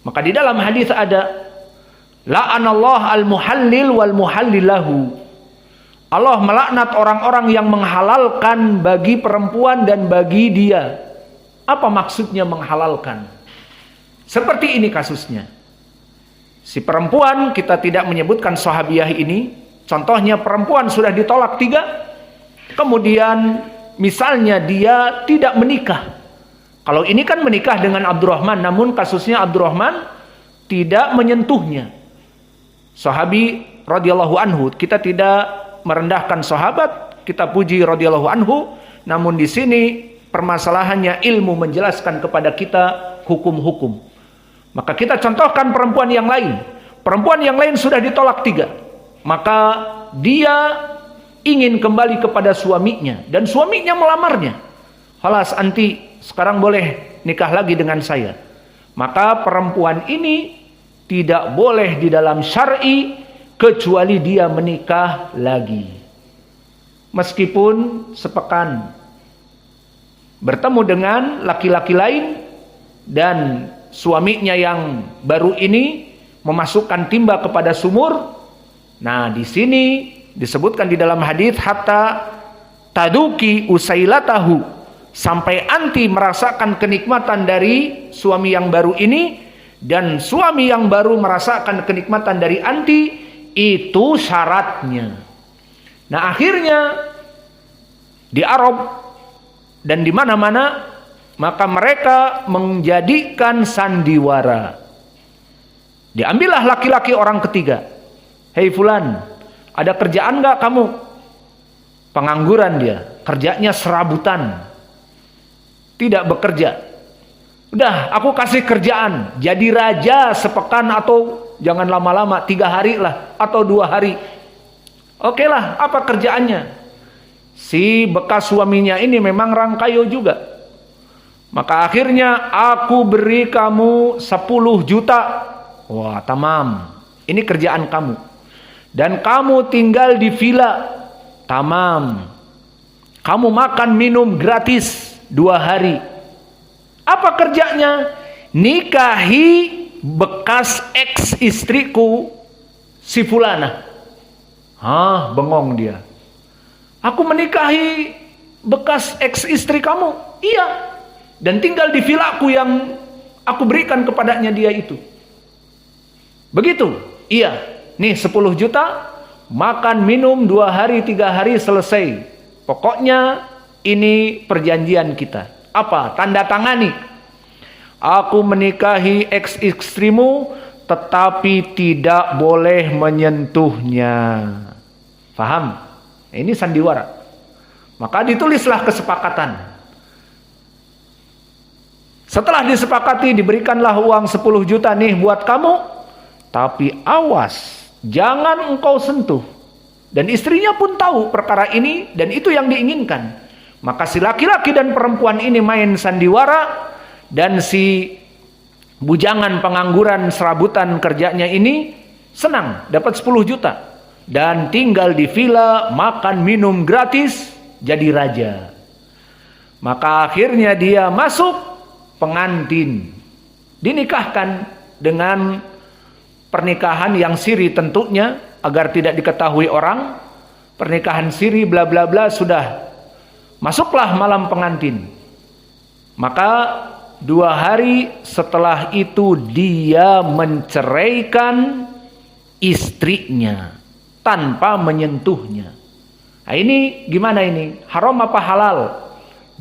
Maka di dalam hadis ada la'anallah al-muhallil wal muhallilahu. Allah melaknat orang-orang yang menghalalkan bagi perempuan dan bagi dia. Apa maksudnya menghalalkan? Seperti ini kasusnya. Si perempuan, kita tidak menyebutkan sahabiah ini, contohnya perempuan sudah ditolak 3, kemudian misalnya dia tidak menikah. Kalau ini kan menikah dengan Abdurrahman, namun kasusnya Abdurrahman tidak menyentuhnya. Sahabi radhiyallahu anhu, kita tidak merendahkan sahabat, kita puji radhiyallahu anhu, namun di sini permasalahannya ilmu menjelaskan kepada kita hukum-hukum. Maka kita contohkan perempuan yang lain. Perempuan yang lain sudah ditolak 3, maka dia ingin kembali kepada suaminya dan suaminya melamarnya. Halas, anti sekarang boleh nikah lagi dengan saya. Maka perempuan ini tidak boleh di dalam syar'i kecuali dia menikah lagi. Meskipun sepekan bertemu dengan laki-laki lain dan suaminya yang baru ini memasukkan timba kepada sumur. Nah, di sini disebutkan di dalam hadis hatta taduki usailatahu, sampai anti merasakan kenikmatan dari suami yang baru ini dan suami yang baru merasakan kenikmatan dari anti, itu syaratnya. Nah, akhirnya di Arab dan di mana-mana maka mereka menjadikan sandiwara. Diambillah laki-laki orang ketiga. Hei fulan, ada kerjaan nggak kamu? Pengangguran dia, kerjanya serabutan, tidak bekerja. Udah, aku kasih kerjaan, jadi raja sepekan atau jangan lama-lama, 3 hari lah atau 2 hari. Oke lah, apa kerjaannya? Si bekas suaminya ini memang rangkayo juga. Maka akhirnya aku beri kamu 10 juta. Wah, tamam. Ini kerjaan kamu. Dan kamu tinggal di villa. Tamam. Kamu makan minum gratis 2 hari. Apa kerjanya? Nikahi bekas ex istriku si fulana. Hah, bengong dia. Aku menikahi bekas ex istri kamu? Iya. Dan tinggal di villaku yang aku berikan kepadanya dia itu. Begitu? Iya. Nih 10 juta, makan minum 2 hari 3 hari selesai. Pokoknya ini perjanjian kita. Apa? Tanda tangani. Aku menikahi ex istrimu tetapi tidak boleh menyentuhnya. Faham? Ini sandiwara. Maka ditulislah kesepakatan. Setelah disepakati, diberikanlah uang 10 juta nih buat kamu. Tapi awas, jangan engkau sentuh. Dan istrinya pun tahu perkara ini dan itu yang diinginkan. Maka si laki-laki dan perempuan ini main sandiwara. Dan si bujangan pengangguran serabutan kerjanya ini senang dapat 10 juta. Dan tinggal di villa, makan minum gratis, jadi raja. Maka akhirnya dia masuk pengantin. Dinikahkan dengan pernikahan yang siri tentunya, agar tidak diketahui orang. Pernikahan siri bla bla bla, sudah. Masuklah malam pengantin. Maka 2 hari setelah itu dia menceraikan istrinya tanpa menyentuhnya. Nah, ini gimana ini? Haram apa halal?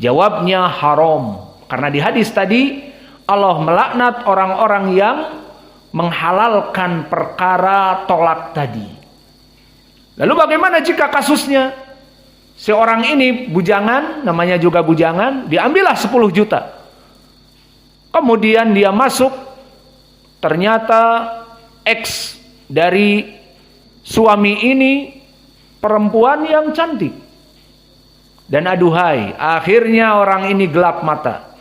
Jawabnya haram. Karena di hadis tadi Allah melaknat orang-orang yang menghalalkan perkara tolak tadi. Lalu bagaimana jika kasusnya? Seorang ini bujangan, namanya juga bujangan, diambillah 10 juta. Kemudian dia masuk, ternyata ex dari suami ini perempuan yang cantik. Dan aduhai, akhirnya orang ini gelap mata.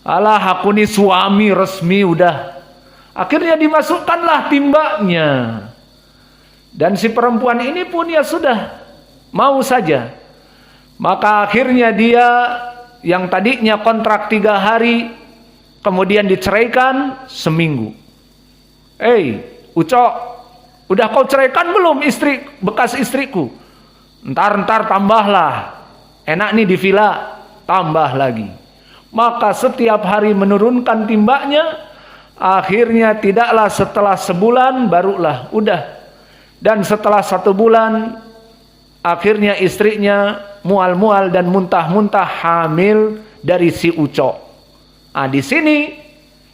Alah, aku nih suami resmi udah. Akhirnya dimasukkanlah timbanya. Dan si perempuan ini pun ya sudah, mau saja. Maka akhirnya dia yang tadinya kontrak 3 hari, kemudian diceraikan seminggu. Ucok, udah kau ceraikan belum istri bekas istriku? Ntar tambahlah. Enak nih di villa, tambah lagi. Maka setiap hari menurunkan timbanya. Akhirnya tidaklah setelah sebulan barulah udah. Dan setelah 1 bulan akhirnya istrinya mual-mual dan muntah-muntah hamil dari si Ucok. Nah, di sini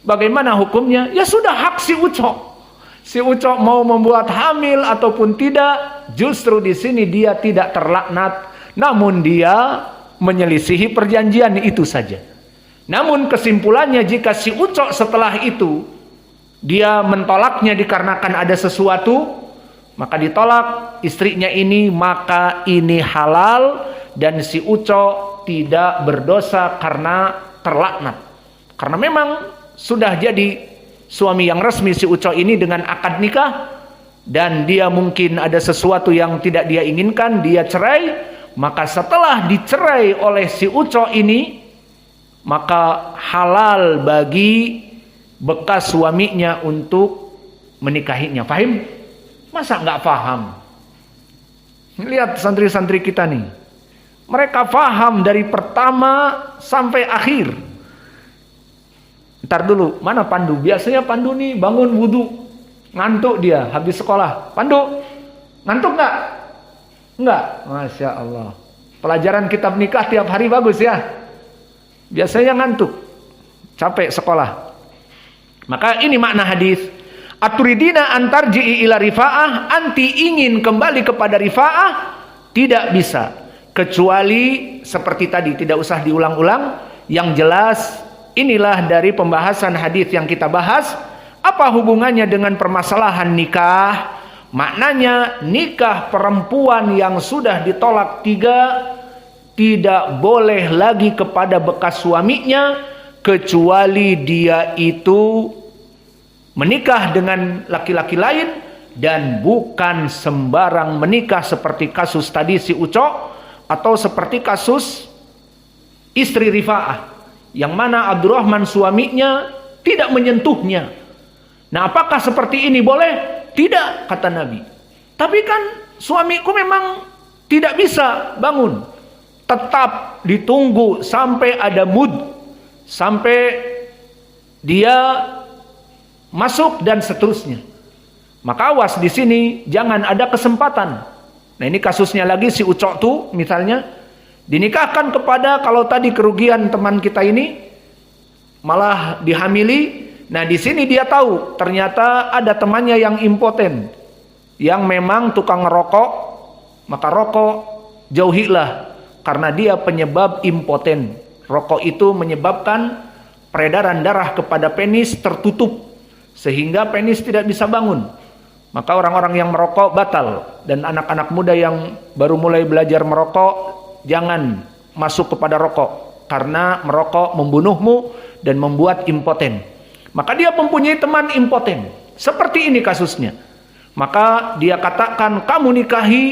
bagaimana hukumnya? Ya sudah, hak si Ucok. Si Ucok mau membuat hamil ataupun tidak, justru di sini dia tidak terlaknat, namun dia menyelisihi perjanjian itu saja. Namun kesimpulannya, jika si Ucok setelah itu dia mentolaknya dikarenakan ada sesuatu, maka ditolak istrinya ini, maka ini halal dan si Ucok tidak berdosa karena terlaknat. Karena memang sudah jadi suami yang resmi si Ucok ini dengan akad nikah, dan dia mungkin ada sesuatu yang tidak dia inginkan, dia cerai, maka setelah dicerai oleh si Uco ini, maka halal bagi bekas suaminya untuk menikahinya. Paham? Masa nggak paham? Lihat santri-santri kita nih, mereka paham dari pertama sampai akhir. Ntar dulu, mana Pandu? Biasanya Pandu nih bangun wudhu, ngantuk dia habis sekolah. Pandu, ngantuk nggak? Nggak. Masya Allah. Pelajaran kitab nikah tiap hari bagus ya. Biasanya ngantuk, capek sekolah. Maka ini makna hadis. Aturidina antarji'i ila rifa'ah, anti ingin kembali kepada rifa'ah, tidak bisa. Kecuali seperti tadi, tidak usah diulang-ulang. Yang jelas, inilah dari pembahasan hadis yang kita bahas. Apa hubungannya dengan permasalahan nikah? Maknanya nikah perempuan yang sudah ditolak 3 tidak boleh lagi kepada bekas suaminya, kecuali dia itu menikah dengan laki-laki lain dan bukan sembarang menikah seperti kasus tadi si Uco, atau seperti kasus istri Rifa'ah yang mana Abdurrahman suaminya tidak menyentuhnya. Nah, apakah seperti ini boleh? Tidak, kata Nabi. Tapi kan suamiku memang tidak bisa bangun. Tetap ditunggu sampai ada mood, sampai dia masuk dan seterusnya. Maka awas di sini, jangan ada kesempatan. Nah, ini kasusnya lagi si Ucok tuh misalnya dinikahkan kepada, kalau tadi kerugian teman kita ini malah dihamili. Nah, di sini dia tahu ternyata ada temannya yang impoten, yang memang tukang ngerokok, maka rokok jauhilah karena dia penyebab impoten. Rokok itu menyebabkan peredaran darah kepada penis tertutup sehingga penis tidak bisa bangun. Maka orang-orang yang merokok batal, dan anak-anak muda yang baru mulai belajar merokok jangan masuk kepada rokok karena merokok membunuhmu dan membuat impoten. Maka dia mempunyai teman impoten. Seperti ini kasusnya. Maka dia katakan, kamu nikahi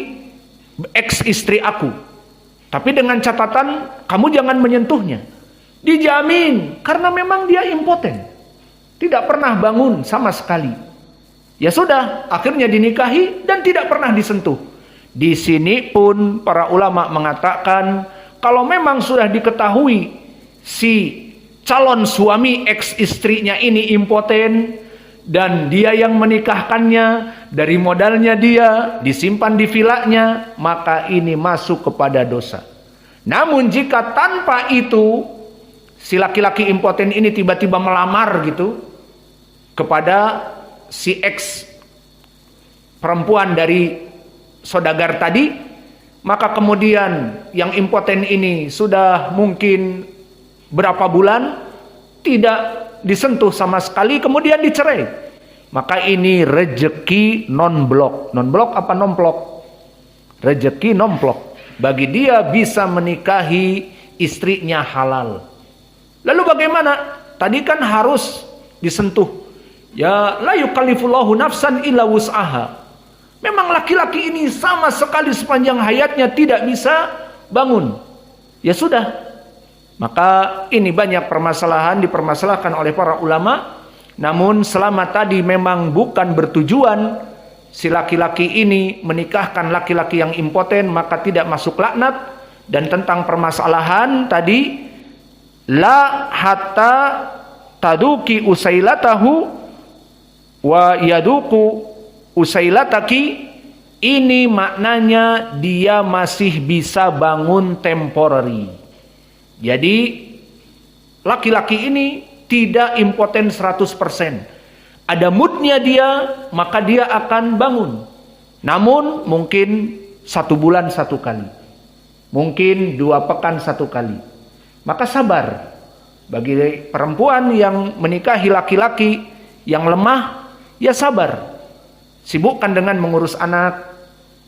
ex istri aku, tapi dengan catatan kamu jangan menyentuhnya. Dijamin, karena memang dia impoten, tidak pernah bangun sama sekali. Ya sudah, akhirnya dinikahi dan tidak pernah disentuh. Di sini pun para ulama mengatakan, kalau memang sudah diketahui si calon suami ex istrinya ini impoten dan dia yang menikahkannya, dari modalnya dia disimpan di vilanya, maka ini masuk kepada dosa. Namun jika tanpa itu si laki-laki impoten ini tiba-tiba melamar gitu kepada si ex perempuan dari saudagar tadi, maka kemudian yang impoten ini sudah mungkin berapa bulan tidak disentuh sama sekali, kemudian dicerai, maka ini rejeki non-blok. Non-blok apa non-blok? Rejeki non-blok. Bagi dia bisa menikahi istrinya halal. Lalu bagaimana? Tadi kan harus disentuh. Ya, la yukallifullahu nafsan illa wus'aha. Memang laki-laki ini sama sekali sepanjang hayatnya tidak bisa bangun. Ya sudah. Maka ini banyak permasalahan dipermasalahkan oleh para ulama. Namun selama tadi memang bukan bertujuan si laki-laki ini menikahkan laki-laki yang impoten, maka tidak masuk laknat. Dan tentang permasalahan tadi, la hatta taduki usailatahu wa yaduku usailataki, ini maknanya dia masih bisa bangun temporary. Jadi laki-laki ini tidak impoten 100%. Ada moodnya dia, maka dia akan bangun. Namun mungkin 1 bulan 1 kali, mungkin 2 pekan 1 kali. Maka sabar. Bagi perempuan yang menikahi laki-laki yang lemah, ya sabar. Sibukkan dengan mengurus anak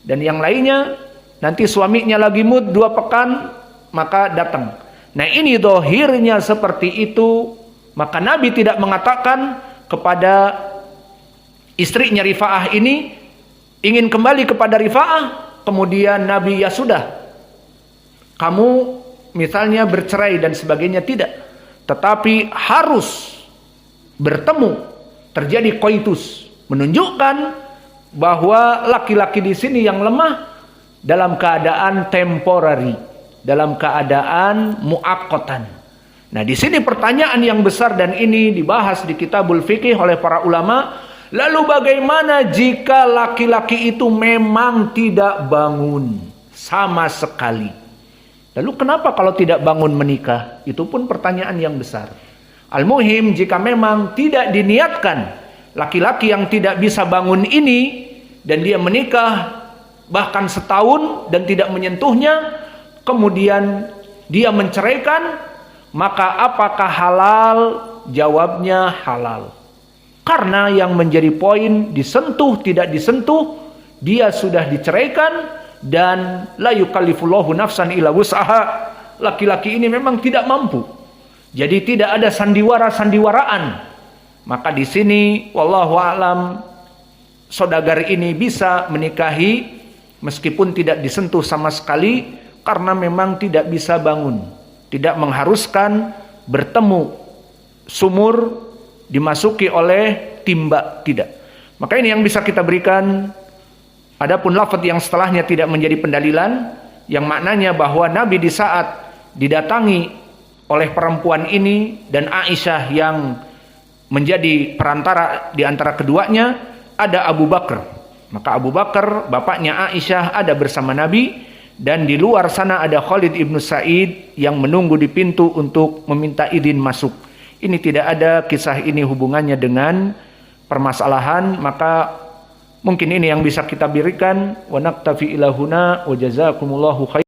dan yang lainnya. Nanti suaminya lagi mood 2 pekan, maka datang. Nah, ini dohirnya seperti itu. Maka Nabi tidak mengatakan kepada istrinya Rifa'ah ini, ingin kembali kepada Rifa'ah, kemudian Nabi, ya sudah, kamu misalnya bercerai dan sebagainya, tidak. Tetapi harus bertemu, terjadi koitus, menunjukkan bahwa laki-laki di sini yang lemah dalam keadaan temporary, dalam keadaan muakkatan. Nah, di sini pertanyaan yang besar, dan ini dibahas di Kitabul Fiqih oleh para ulama. Lalu bagaimana jika laki-laki itu memang tidak bangun sama sekali? Lalu kenapa kalau tidak bangun menikah? Itu pun pertanyaan yang besar. Al-muhim, jika memang tidak diniatkan laki-laki yang tidak bisa bangun ini dan dia menikah bahkan setahun dan tidak menyentuhnya, kemudian dia menceraikan, maka apakah halal? Jawabnya halal. Karena yang menjadi poin disentuh tidak disentuh, dia sudah diceraikan, dan la yukallifullahu nafsan illa wus'aha. Laki-laki ini memang tidak mampu. Jadi tidak ada sandiwara-sandiwaraan. Maka di sini wallahu a'lam, saudagar ini bisa menikahi meskipun tidak disentuh sama sekali, karena memang tidak bisa bangun. Tidak mengharuskan bertemu sumur dimasuki oleh timba, tidak. Maka ini yang bisa kita berikan. Adapun lafaz yang setelahnya tidak menjadi pendalilan, yang maknanya bahwa Nabi di saat didatangi oleh perempuan ini dan Aisyah yang menjadi perantara di antara keduanya, ada Abu Bakar. Maka Abu Bakar, bapaknya Aisyah, ada bersama Nabi. Dan di luar sana ada Khalid ibn Sa'id yang menunggu di pintu untuk meminta izin masuk. Ini tidak ada kisah ini hubungannya dengan permasalahan. Maka mungkin ini yang bisa kita berikan. Wa naktafi ilahuna wa jazakumullahu khair.